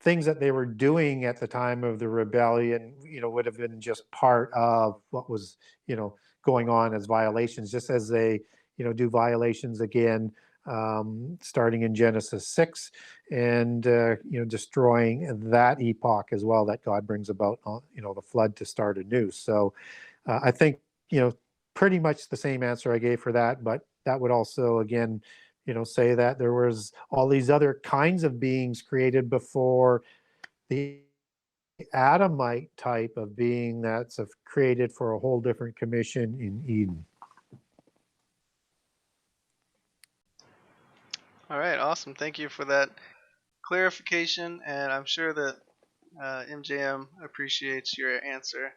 things that they were doing at the time of the rebellion, would have been just part of what was, going on as violations, just as they, do violations again, starting in Genesis 6 and, destroying that epoch as well, that God brings about, the flood to start anew. So I think, pretty much the same answer I gave for that, but that would also, again, say that there was all these other kinds of beings created before the Adamite type of being that's created for a whole different commission in Eden. All right, awesome. Thank you for that clarification, and I'm sure that MJM appreciates your answer.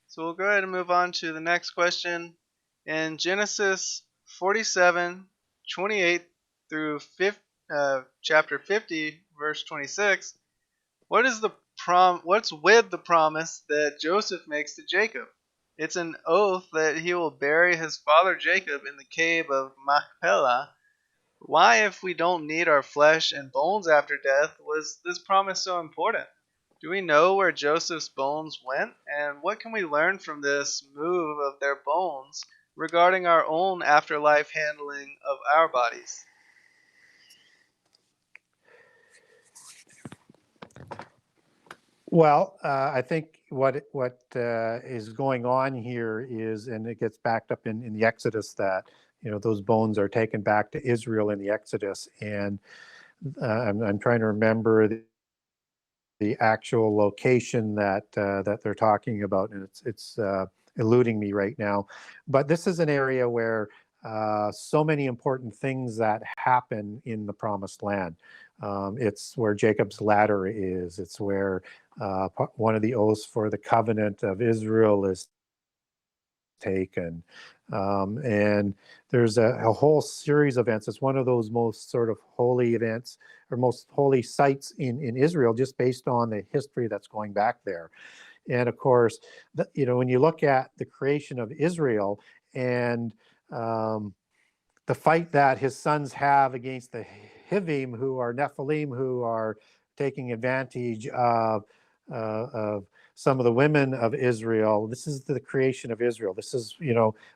So we'll go ahead and move on to the next question. In Genesis 47:28 through chapter 50, verse 26, what's with the promise that Joseph makes to Jacob? It's an oath that he will bury his father Jacob in the cave of Machpelah. Why, if we don't need our flesh and bones after death, was this promise so important? Do we know where Joseph's bones went? And what can we learn from this move of their bones regarding our own afterlife handling of our bodies? Well, I think what is going on here is, and it gets backed up in the Exodus, that those bones are taken back to Israel in the Exodus, and I'm trying to remember the actual location that they're talking about, and it's eluding me right now. But this is an area where so many important things that happen in the Promised Land. It's where Jacob's ladder is. It's where one of the oaths for the covenant of Israel is taken. And there's a whole series of events. It's one of those most sort of holy events or most holy sites in Israel, just based on the history that's going back there. And of course, when you look at the creation of Israel and the fight that his sons have against the Hivim, who are Nephilim, who are taking advantage of some of the women of Israel. This is the creation of Israel. This is,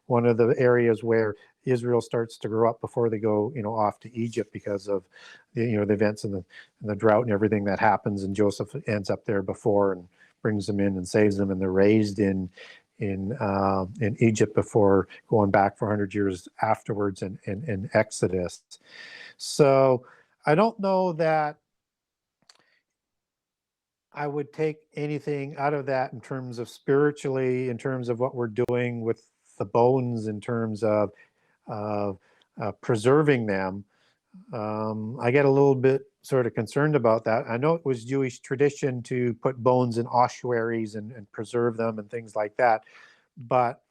one of the areas where Israel starts to grow up before they go, off to Egypt because of the events and the drought and everything that happens. And Joseph ends up there before and brings them in and saves them, and they're raised in Egypt before going back for 100 years afterwards in Exodus. So I don't know that I would take anything out of that in terms of spiritually, in terms of what we're doing with the bones, in terms of preserving them. I get a little bit sort of concerned about that. I know it was Jewish tradition to put bones in ossuaries and preserve them and things like that, but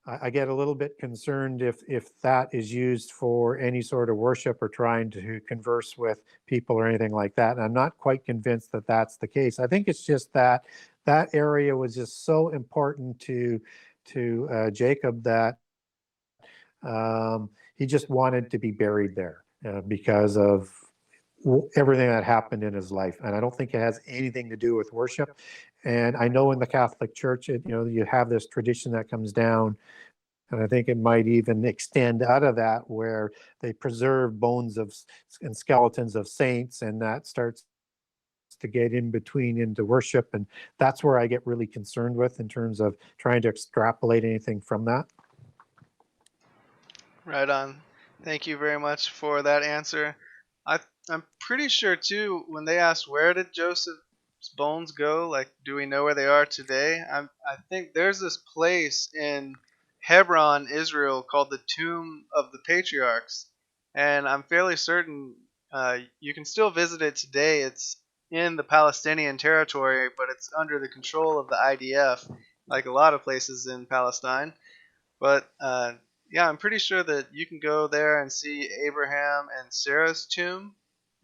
I get a little bit concerned if that is used for any sort of worship or trying to converse with people or anything like that. And I'm not quite convinced that that's the case. I think it's just that that area was just so important to Jacob that he just wanted to be buried there because of everything that happened in his life. And I don't think it has anything to do with worship. And I know in the Catholic Church, you have this tradition that comes down, and I think it might even extend out of that, where they preserve bones and skeletons of saints, and that starts to get in between into worship. And that's where I get really concerned with in terms of trying to extrapolate anything from that. Right on. Thank you very much for that answer. I'm pretty sure too, when they asked where did Joseph's bones go, like do we know where they are today? I think there's this place in Hebron, Israel, called the Tomb of the Patriarchs, and I'm fairly certain you can still visit it today. It's in the Palestinian territory, but it's under the control of the IDF, like a lot of places in Palestine. But yeah, I'm pretty sure that you can go there and see Abraham and Sarah's tomb.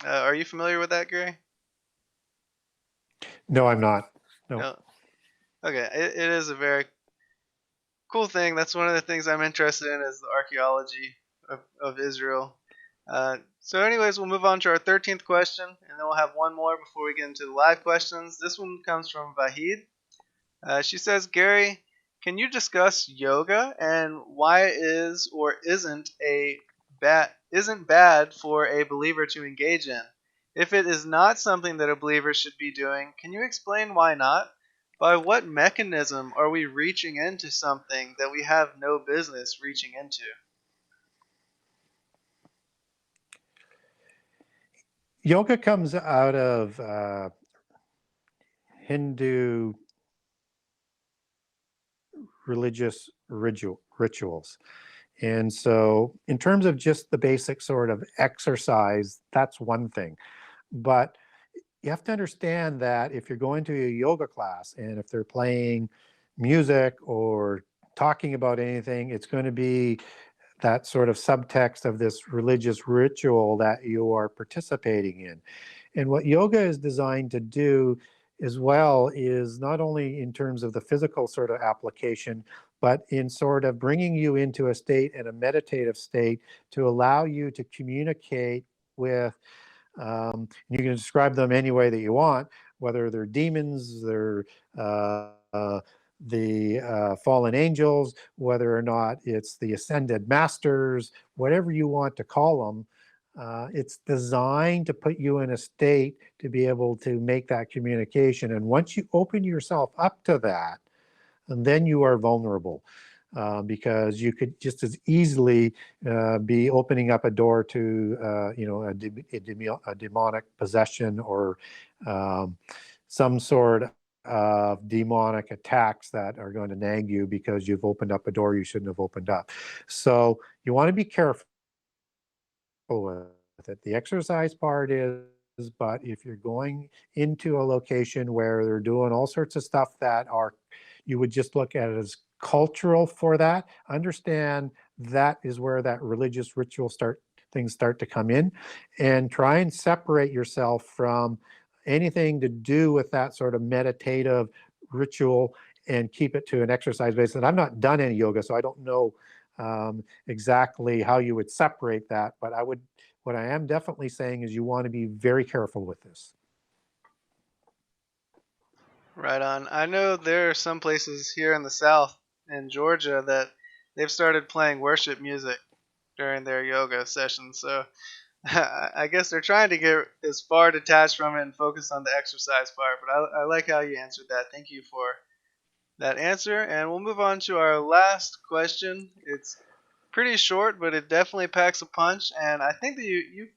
Are you familiar with that, Gary? No, I'm not. No. No. Okay, it is a very cool thing. That's one of the things I'm interested in is the archaeology of Israel. So anyways, we'll move on to our 13th question, and then we'll have one more before we get into the live questions. This one comes from Vahid. She says, Gary, can you discuss yoga and why it is or isn't bad for a believer to engage in? If it is not something that a believer should be doing, can you explain why not? By what mechanism are we reaching into something that we have no business reaching into? Yoga comes out of Hindu religious rituals. And so in terms of just the basic sort of exercise, that's one thing. But you have to understand that if you're going to a yoga class and if they're playing music or talking about anything, it's going to be that sort of subtext of this religious ritual that you are participating in. And what yoga is designed to do as well is not only in terms of the physical sort of application, but in sort of bringing you into a state and a meditative state to allow you to communicate with, you can describe them any way that you want, whether they're demons, they're the fallen angels, whether or not it's the ascended masters, whatever you want to call them. It's designed to put you in a state to be able to make that communication. And once you open yourself up to that, and then you are vulnerable. Because you could just as easily be opening up a door to, a demonic possession or some sort of demonic attacks that are going to nag you because you've opened up a door you shouldn't have opened up. So you want to be careful with it. The exercise part is, but if you're going into a location where they're doing all sorts of stuff that are, you would just look at it as cultural for that, understand that is where that religious ritual things start to come in, and try and separate yourself from anything to do with that sort of meditative ritual and keep it to an exercise basis. And I've not done any yoga, so I don't know exactly how you would separate that, but what I am definitely saying is you want to be very careful with this. Right on. I know there are some places here in the South, in Georgia, that they've started playing worship music during their yoga sessions. So I guess they're trying to get as far detached from it and focus on the exercise part. But I like how you answered that. Thank you for that answer. And we'll move on to our last question. It's pretty short, but it definitely packs a punch. And I think that you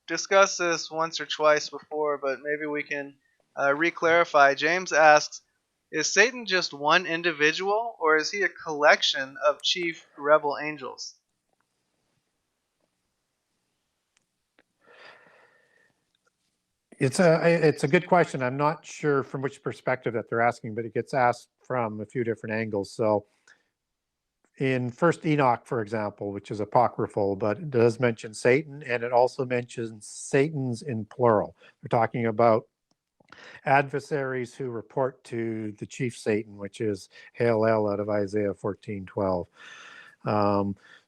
discussed this once or twice before, but maybe we can re-clarify. James asks, is Satan just one individual, or is he a collection of chief rebel angels? It's a good question. I'm not sure from which perspective that they're asking, but it gets asked from a few different angles. So in First Enoch, for example, which is apocryphal, but it does mention Satan, and it also mentions Satans in plural. They're talking about adversaries who report to the chief Satan, which is Halel out of Isaiah 14:12.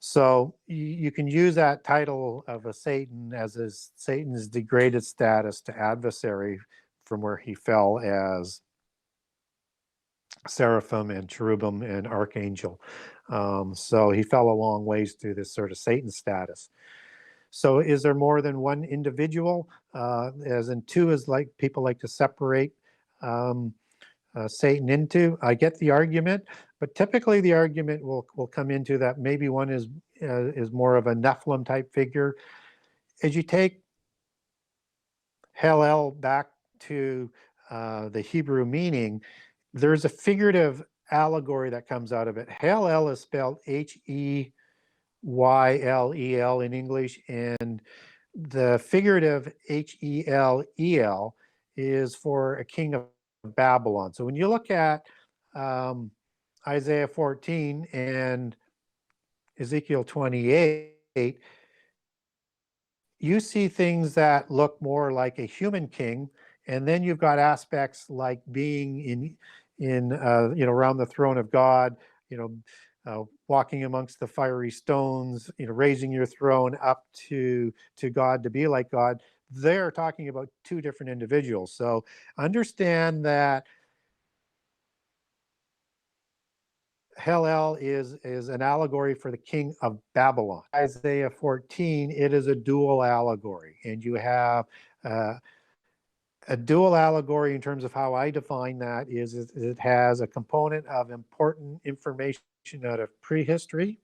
So you can use that title of a Satan as Satan's degraded status to adversary from where he fell as seraphim and cherubim and archangel. So he fell a long ways to this sort of Satan status. So is there more than one individual? As in two is like people like to separate Satan into. I get the argument, but typically the argument will come into that maybe one is more of a Nephilim type figure. As you take Hell back to the Hebrew meaning, there's a figurative allegory that comes out of it. Hell is spelled Heylel in English, and the figurative Helel is for a king of Babylon. So when you look at Isaiah 14 and Ezekiel 28, you see things that look more like a human king, and then you've got aspects like being in around the throne of God, walking amongst the fiery stones, raising your throne up to God to be like God. They're talking about two different individuals. So understand that Hell is an allegory for the king of Babylon. Isaiah 14, it is a dual allegory, and you have a dual allegory in terms of how I define that is it has a component of important information out of prehistory.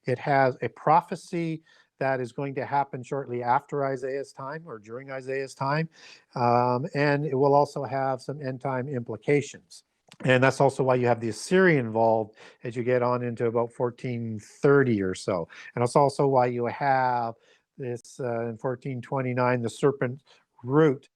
It has a prophecy that is going to happen shortly after Isaiah's time or during Isaiah's time, and it will also have some end time implications. And that's also why you have the Assyrian involved as you get on into about 1430 or so. And it's also why you have this in 1429, the serpent root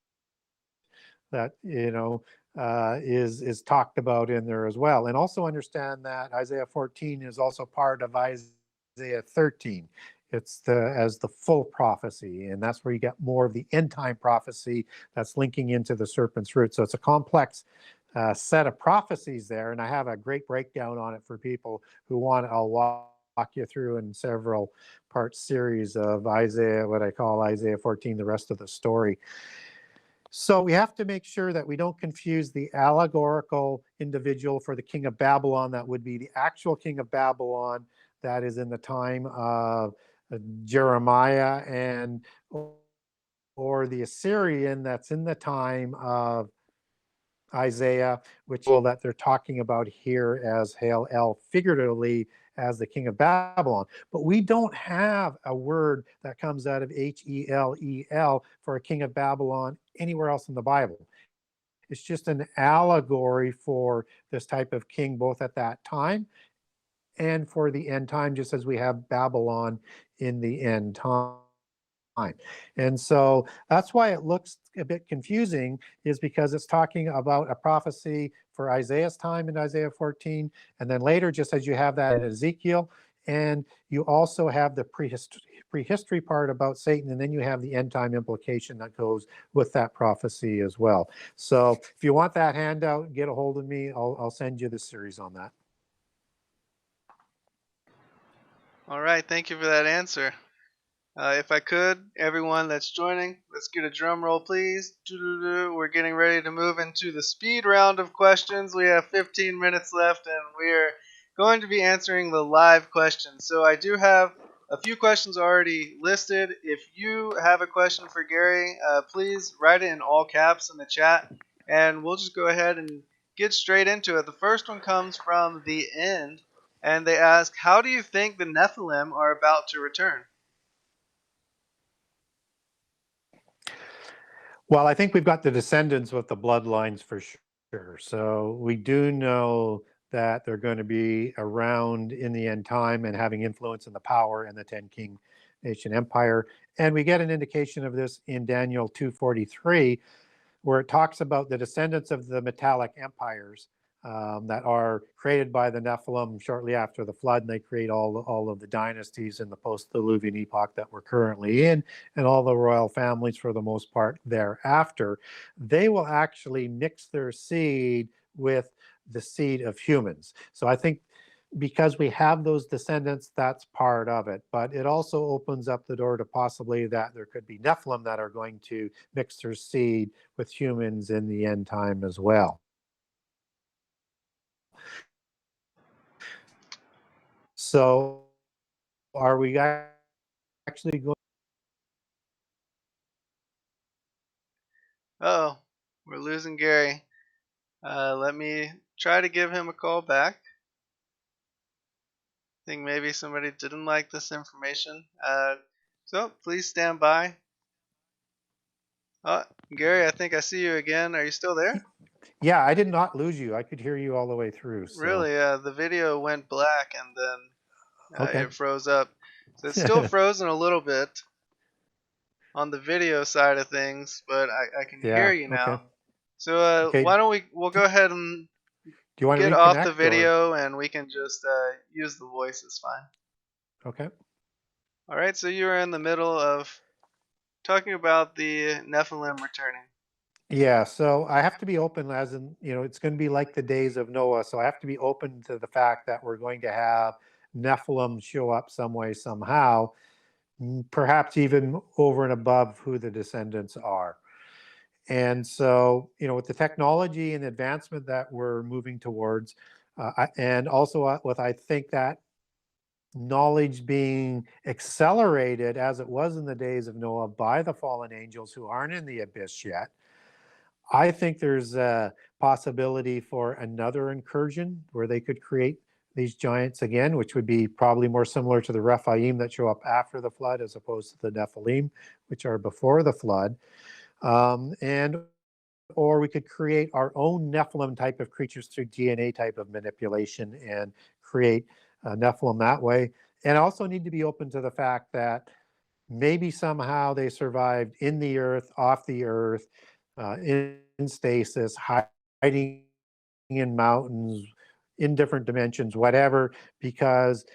that, is talked about in there as well. And also understand that Isaiah 14 is also part of Isaiah 13. It's as the full prophecy, and that's where you get more of the end time prophecy that's linking into the serpent's root. So it's a complex set of prophecies there, and I have a great breakdown on it for people who want. I'll walk you through in several part series of Isaiah, what I call Isaiah 14, the rest of the story. So we have to make sure that we don't confuse the allegorical individual for the king of Babylon, that would be the actual king of Babylon that is in the time of Jeremiah, and or the Assyrian that's in the time of Isaiah, which that they're talking about here as Hell figuratively as the king of Babylon. But we don't have a word that comes out of Helel for a king of Babylon anywhere else in the Bible. It's just an allegory for this type of king, both at that time and for the end time, just as we have Babylon in the end time. And so that's why it looks a bit confusing, is because it's talking about a prophecy for Isaiah's time in Isaiah 14, and then later, just as you have that in Ezekiel, and you also have the prehistory part about Satan, and then you have the end time implication that goes with that prophecy as well. So if you want that handout, get a hold of me. I'll send you the series on that. All right, thank you for that answer. If I could, everyone that's joining, let's get a drum roll, please. We're getting ready to move into the speed round of questions. We have 15 minutes left, and we're going to be answering the live questions. So I do have a few questions already listed. If you have a question for Gary, please write it in all caps in the chat, and we'll just go ahead and get straight into it. The first one comes from the end, and they ask, how do you think the Nephilim are about to return? Well, I think we've got the descendants with the bloodlines for sure. So we do know that they're going to be around in the end time and having influence in the power and the 10 King Nation Empire. And we get an indication of this in Daniel 2:43, where it talks about the descendants of the metallic empires that are created by the Nephilim shortly after the flood, and they create all of the dynasties in the post-Diluvian epoch that we're currently in, and all the royal families for the most part thereafter. They will actually mix their seed with the seed of humans. So I think because we have those descendants, that's part of it. But it also opens up the door to possibly that there could be Nephilim that are going to mix their seed with humans in the end time as well. So are we actually going. Oh, we're losing Gary. Let me try to give him a call back. I think maybe somebody didn't like this information. So please stand by. Oh, Gary, I think I see you again. Are you still there? Yeah, I did not lose you. I could hear you all the way through. So. Really? The video went black and then Okay. it froze up. So it's still frozen a little bit on the video side of things, but I can hear you now. Okay. So Okay. why don't we'll go ahead and Do you want to get off the reconnect, video and we can just use the voice. It's fine. Okay. All right. So you were in the middle of talking about the Nephilim returning. Yeah, so I have to be open, as in, it's going to be like the days of Noah. So I have to be open to the fact that we're going to have Nephilim show up some way, somehow, perhaps even over and above who the descendants are. And so, with the technology and advancement that we're moving towards, and also with, I think, that knowledge being accelerated as it was in the days of Noah by the fallen angels who aren't in the abyss yet, I think there's a possibility for another incursion where they could create these giants again, which would be probably more similar to the Rephaim that show up after the flood as opposed to the Nephilim, which are before the flood. Or we could create our own Nephilim type of creatures through DNA type of manipulation and create Nephilim that way. And I also need to be open to the fact that maybe somehow they survived in the earth, off the earth, in stasis, hiding in mountains, in different dimensions, whatever, because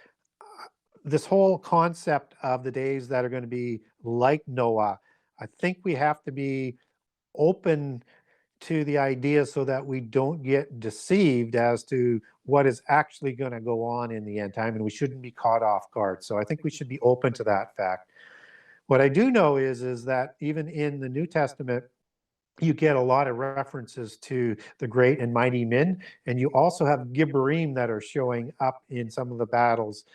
this whole concept of the days that are going to be like Noah, I think we have to be open to the idea so that we don't get deceived as to what is actually going to go on in the end time, and we shouldn't be caught off guard. So I think we should be open to that fact. What I do know is that even in the New Testament, you get a lot of references to the great and mighty men, and you also have Gibborim that are showing up in some of the battles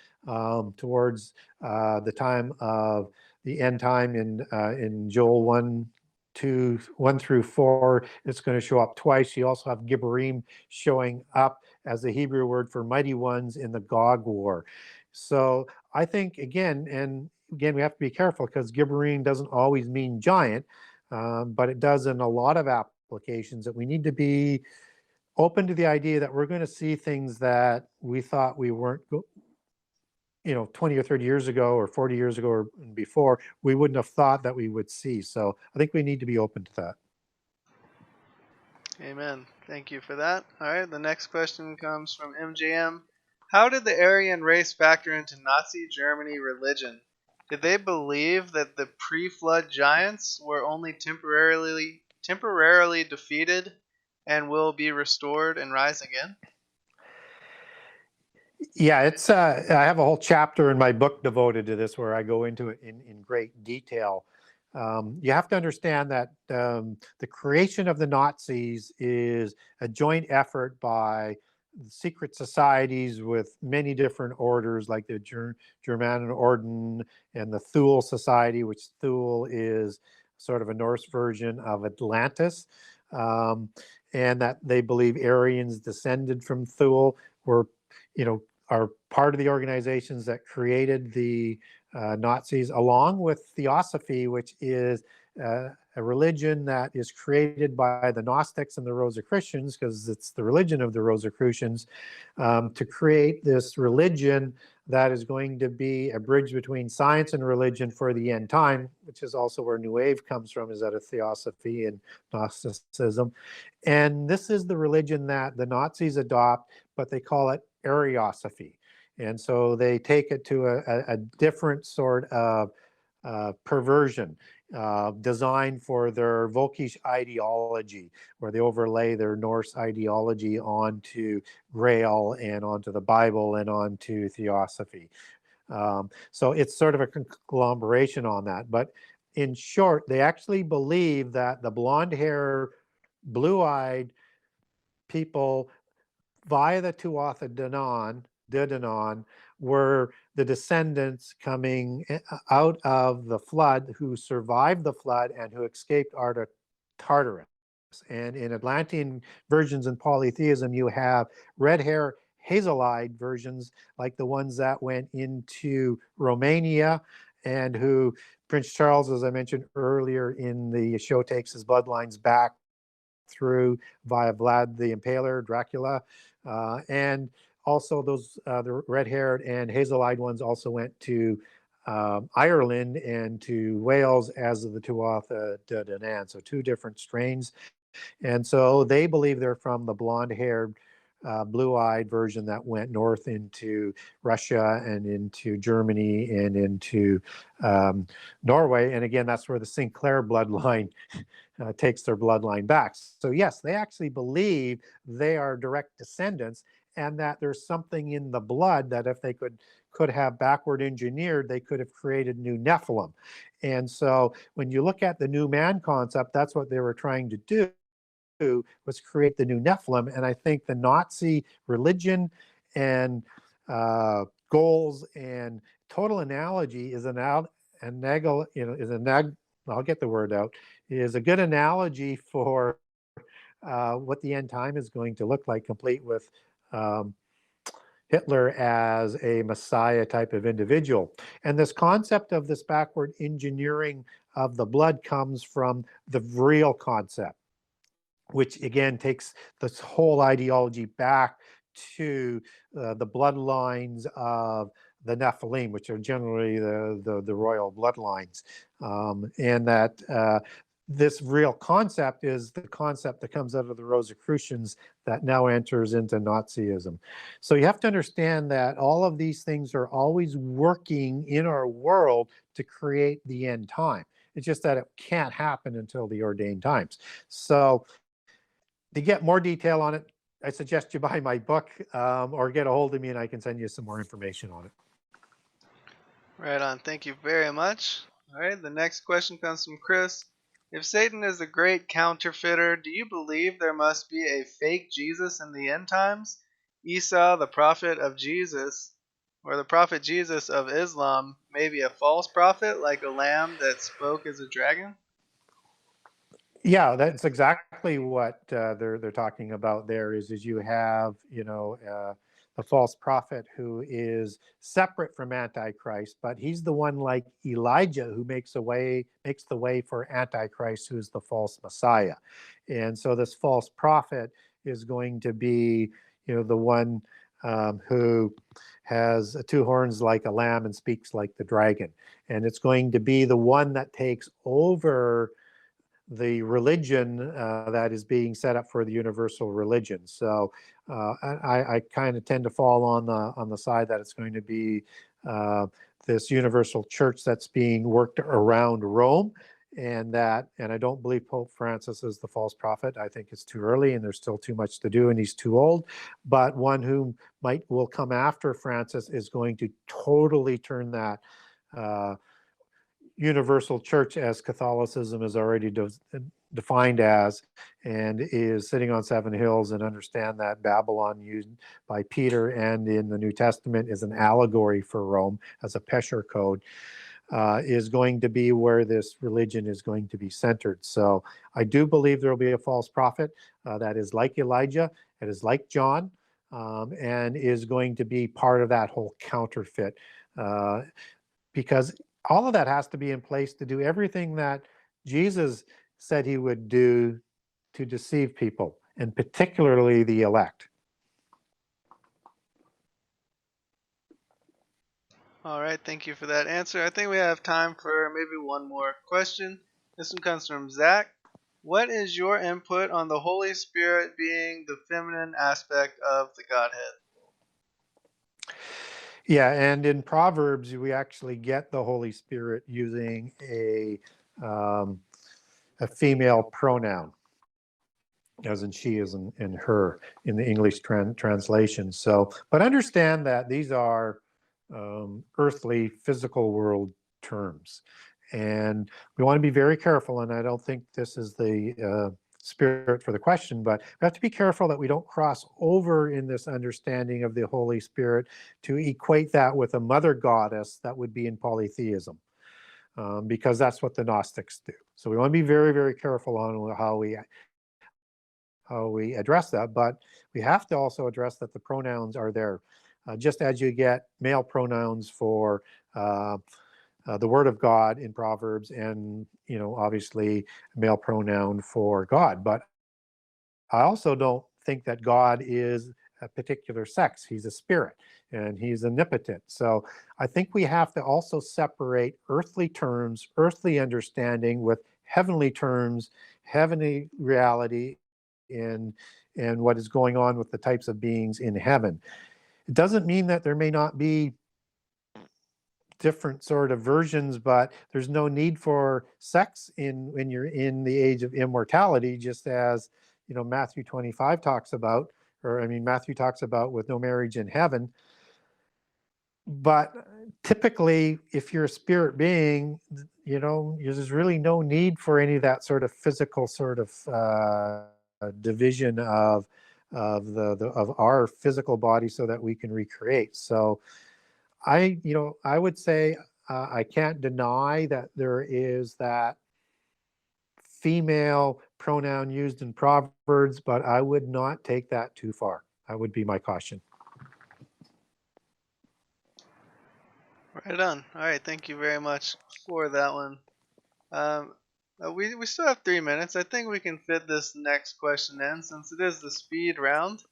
towards the time of the end time in Joel 1 through 4. It's going to show up twice. You also have Gibborim showing up as the Hebrew word for mighty ones in the Gog War. So I think, again, we have to be careful because Gibborim doesn't always mean giant. But it does in a lot of applications, that we need to be open to the idea that we're going to see things that we thought we weren't, 20 or 30 years ago or 40 years ago or before, we wouldn't have thought that we would see. So I think we need to be open to that. Amen. Thank you for that. All right, the next question comes from MJM. How did the Aryan race factor into Nazi Germany religion? Did they believe that the pre-flood giants were only temporarily defeated and will be restored and rise again? Yeah, it's I have a whole chapter in my book devoted to this where I go into it in great detail. You have to understand that the creation of the Nazis is a joint effort by secret societies with many different orders, like the German Orden and the Thule Society, which Thule is sort of a Norse version of Atlantis, and that they believe Aryans descended from Thule, are part of the organizations that created the Nazis, along with Theosophy, which is a religion that is created by the Gnostics and the Rosicrucians, because it's the religion of the Rosicrucians, to create this religion that is going to be a bridge between science and religion for the end time, which is also where New Age comes from, is out of Theosophy and Gnosticism. And this is the religion that the Nazis adopt, but they call it Ariosophy. And so they take it to a different sort of perversion designed for their Völkisch ideology, where they overlay their Norse ideology onto Grail and onto the Bible and onto Theosophy. So it's sort of a conglomeration on that. But in short, they actually believe that the blonde hair, blue-eyed people via the Tuatha De Danann were the descendants coming out of the flood who survived the flood and who escaped Tartarus. And in Atlantean versions and polytheism, you have red hair, hazel-eyed versions like the ones that went into Romania and who Prince Charles, as I mentioned earlier in the show, takes his bloodlines back through via Vlad the Impaler, Dracula, and also those the red-haired and hazel-eyed ones also went to Ireland and to Wales as of the Tuatha De Danann, so two different strains. And so they believe they're from the blonde-haired, blue-eyed version that went north into Russia and into Germany and into Norway. And again, that's where the Sinclair bloodline takes their bloodline back. So yes, they actually believe they are direct descendants and that there's something in the blood that if they could have backward engineered, they could have created new Nephilim. And so when you look at the new man concept, that's what they were trying to do, was create the new Nephilim. And I think the Nazi religion and goals and total analogy is I'll get the word out, is a good analogy for what the end time is going to look like, complete with Hitler as a Messiah type of individual. And this concept of this backward engineering of the blood comes from the real concept, which again takes this whole ideology back to the bloodlines of the Nephilim, which are generally the royal bloodlines, and that this real concept is the concept that comes out of the Rosicrucians that now enters into Nazism. So you have to understand that all of these things are always working in our world to create the end time. It's just that it can't happen until the ordained times. So to get more detail on it, I suggest you buy my book or get a hold of me and I can send you some more information on it. Right on. Thank you very much. All right, the next question comes from Chris. If Satan is a great counterfeiter, do you believe there must be a fake Jesus in the end times? Esau, the prophet of Jesus, or the prophet Jesus of Islam, may be a false prophet like a lamb that spoke as a dragon? Yeah, that's exactly what they're talking about there is you have, the false prophet who is separate from Antichrist, but he's the one like Elijah who makes the way for Antichrist, who's the false Messiah. And so this false prophet is going to be, the one who has two horns like a lamb and speaks like the dragon. And it's going to be the one that takes over the religion that is being set up for the universal religion. So I kind of tend to fall on the side that it's going to be this universal church that's being worked around Rome, and I don't believe Pope Francis is the false prophet. I think it's too early and there's still too much to do and he's too old. But one who will come after Francis is going to totally turn that universal church, as Catholicism is already defined as, and is sitting on seven hills, and understand that Babylon, used by Peter and in the New Testament, is an allegory for Rome as a Pesher code, is going to be where this religion is going to be centered. So I do believe there will be a false prophet that is like Elijah, that is like John, and is going to be part of that whole counterfeit, because all of that has to be in place to do everything that Jesus said he would do to deceive people, and particularly the elect. All right, thank you for that answer. I think we have time for maybe one more question. This one comes from Zach. What is your input on the Holy Spirit being the feminine aspect of the Godhead? Yeah, and in Proverbs, we actually get the Holy Spirit using a female pronoun, as in she, as in her, in the English translation. So, but understand that these are earthly, physical world terms. And we want to be very careful, and I don't think this is the Spirit for the question, but we have to be careful that we don't cross over in this understanding of the Holy Spirit to equate that with a mother goddess that would be in polytheism, because that's what the Gnostics do. So we want to be very, very careful on how we address that, but we have to also address that the pronouns are there. Just as you get male pronouns for the Word of God in Proverbs, and obviously male pronoun for God. But I also don't think that God is a particular sex. He's a spirit, and he's omnipotent. So I think we have to also separate earthly terms, earthly understanding, with heavenly terms, heavenly reality, and what is going on with the types of beings in heaven. It doesn't mean that there may not be different sort of versions, but there's no need for sex when you're in the age of immortality, just as Matthew 25 talks about, Matthew talks about with no marriage in heaven. But typically, if you're a spirit being, there's really no need for any of that sort of physical sort of division of our physical body so that we can recreate. So I would say I can't deny that there is that female pronoun used in Proverbs, but I would not take that too far. That would be my caution. Right on. All right, thank you very much for that one. We still have 3 minutes. I think we can fit this next question in since it is the speed round.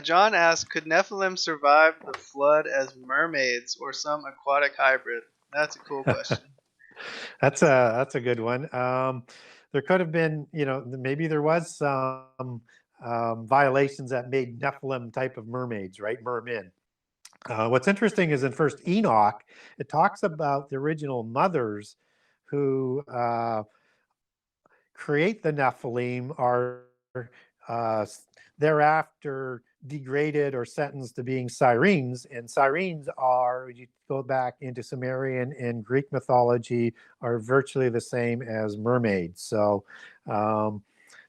John asked, could Nephilim survive the flood as mermaids or some aquatic hybrid? That's a cool question. That's a good one. There could have been, maybe there was some violations that made Nephilim type of mermaids, right? Mermen. What's interesting is in First Enoch, it talks about the original mothers who create the Nephilim are thereafter degraded or sentenced to being sirens, and sirens are, you go back into Sumerian and Greek mythology, are virtually the same as mermaids. So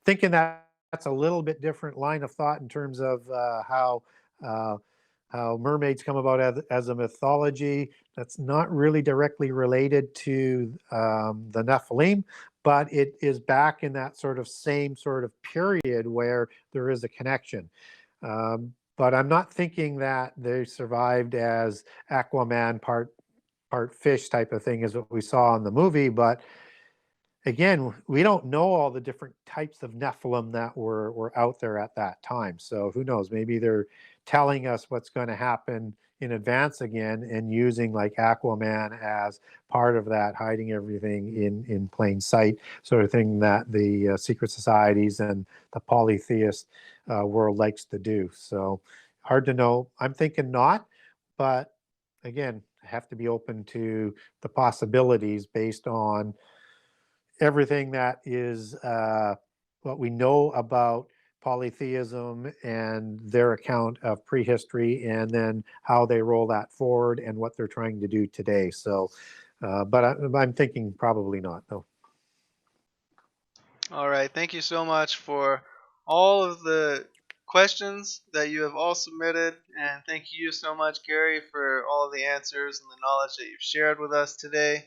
thinking that that's a little bit different line of thought in terms of how mermaids come about as a mythology. That's not really directly related to the Nephilim, but it is back in that sort of same sort of period where there is a connection. But I'm not thinking that they survived as Aquaman part fish type of thing as what we saw in the movie. But again, we don't know all the different types of Nephilim that were out there at that time. So who knows? Maybe they're telling us what's going to happen in advance again and using like Aquaman as part of that, hiding everything in plain sight sort of thing that the secret societies and the polytheist world likes to do. So hard to know. I'm thinking not, but again, I have to be open to the possibilities based on everything that is what we know about polytheism and their account of prehistory, and then how they roll that forward and what they're trying to do today. So, but I'm thinking probably not, though. All right, thank you so much for all of the questions that you have all submitted, and thank you so much, Gary, for all of the answers and the knowledge that you've shared with us today.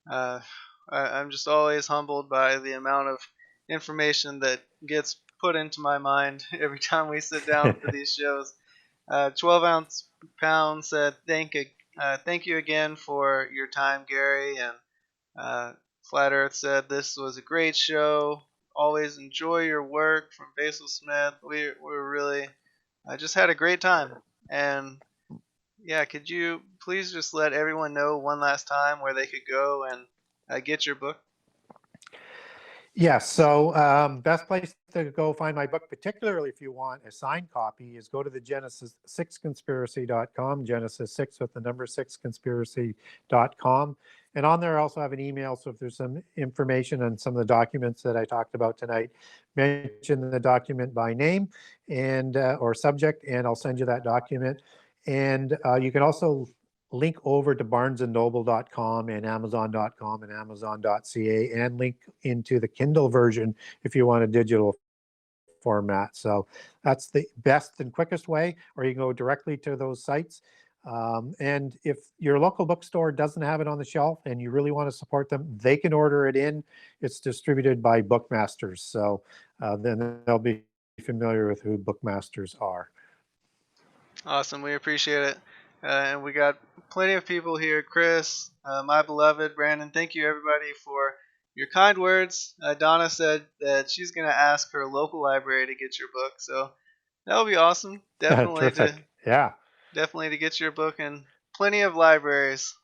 I'm just always humbled by the amount of information that gets put into my mind every time we sit down for these shows. 12 ounce pound said thank you again for your time, Gary, and Flat Earth said this was a great show. Always enjoy your work from Basil Smith. We're really I just had a great time. And yeah, could you please just let everyone know one last time where they could go and get your book? Yeah, so best place to go find my book, particularly if you want a signed copy, is go to the Genesis6conspiracy.com, Genesis 6 with the number 6conspiracy.com. And on there I also have an email, so if there's some information on some of the documents that I talked about tonight, mention the document by name and or subject, and I'll send you that document. And you can also link over to barnesandnoble.com and amazon.com and amazon.ca, and link into the Kindle version if you want a digital format. So that's the best and quickest way, or you can go directly to those sites. And if your local bookstore doesn't have it on the shelf and you really want to support them, they can order it in. It's distributed by Bookmasters. So then they'll be familiar with who Bookmasters are. Awesome. We appreciate it. And we got plenty of people here. Chris, my beloved, Brandon, thank you everybody for your kind words. Donna said that she's going to ask her local library to get your book. So that would be awesome. Definitely Terrific. Yeah. Definitely to get your book in plenty of libraries.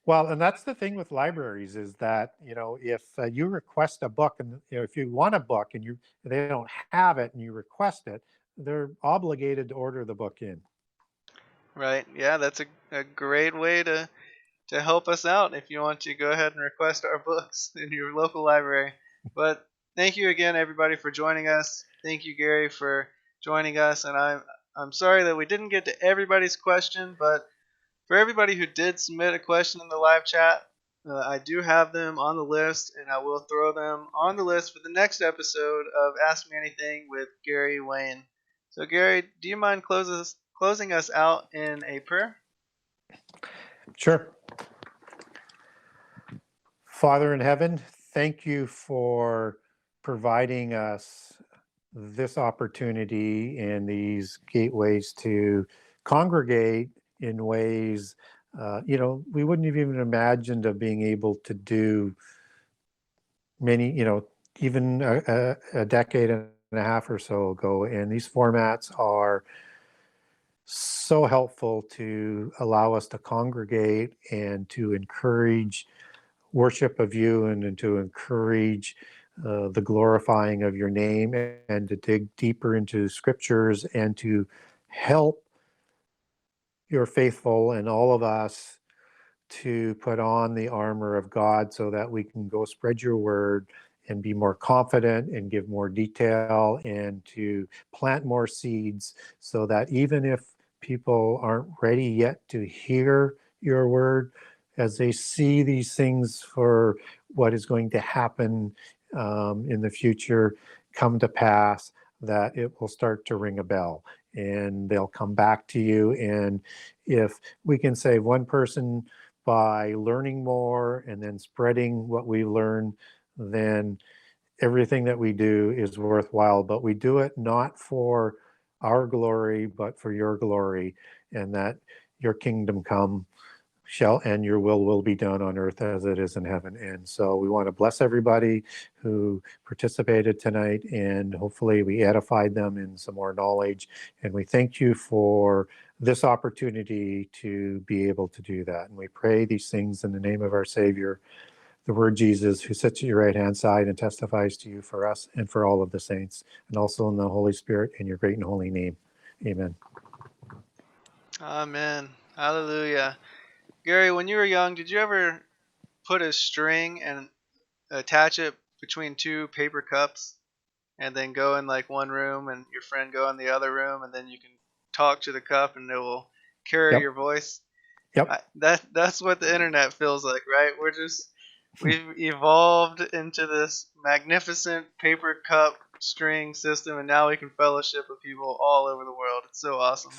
Well, and that's the thing with libraries is that, if you request a book and if you want a book and they don't have it and you request it, they're obligated to order the book in. Right. Yeah, that's a great way to help us out if you want to go ahead and request our books in your local library. But thank you again, everybody, for joining us. Thank you, Gary, for joining us. And I'm sorry that we didn't get to everybody's question, but for everybody who did submit a question in the live chat, I do have them on the list, and I will throw them on the list for the next episode of Ask Me Anything with Gary Wayne. So, Gary, do you mind closing us out in a prayer? Sure. Father in heaven, thank you for providing us this opportunity and these gateways to congregate in ways, we wouldn't have even imagined of being able to do many, even a decade and a half or so ago. And these formats are so helpful to allow us to congregate and to encourage worship of you and to encourage the glorifying of your name, and to dig deeper into scriptures and to help your faithful and all of us to put on the armor of God so that we can go spread your word and be more confident and give more detail and to plant more seeds, so that even if people aren't ready yet to hear your word, as they see these things for what is going to happen in the future come to pass, that it will start to ring a bell and they'll come back to you. And if we can save one person by learning more and then spreading what we learn, then everything that we do is worthwhile. But we do it not for our glory, but for your glory, and that your kingdom come and your will be done on earth as it is in heaven. And so we want to bless everybody who participated tonight, and hopefully we edified them in some more knowledge. And we thank you for this opportunity to be able to do that. And we pray these things in the name of our Savior, the Word Jesus, who sits at your right hand side and testifies to you for us and for all of the saints, and also in the Holy Spirit, in your great and holy name. Amen. Amen. Hallelujah. Gary, when you were young, did you ever put a string and attach it between two paper cups and then go in like one room and your friend go in the other room, and then you can talk to the cup and it will carry your voice? Yep. That's what the internet feels like, right? We've evolved into this magnificent paper cup string system, and now we can fellowship with people all over the world. It's so awesome.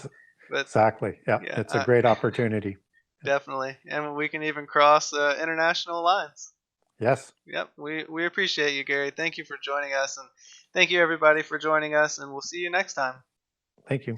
But exactly. Yeah, it's a great opportunity. Definitely. And we can even cross international lines. Yes. Yep. We appreciate you, Gary. Thank you for joining us, and thank you everybody for joining us, and we'll see you next time. Thank you.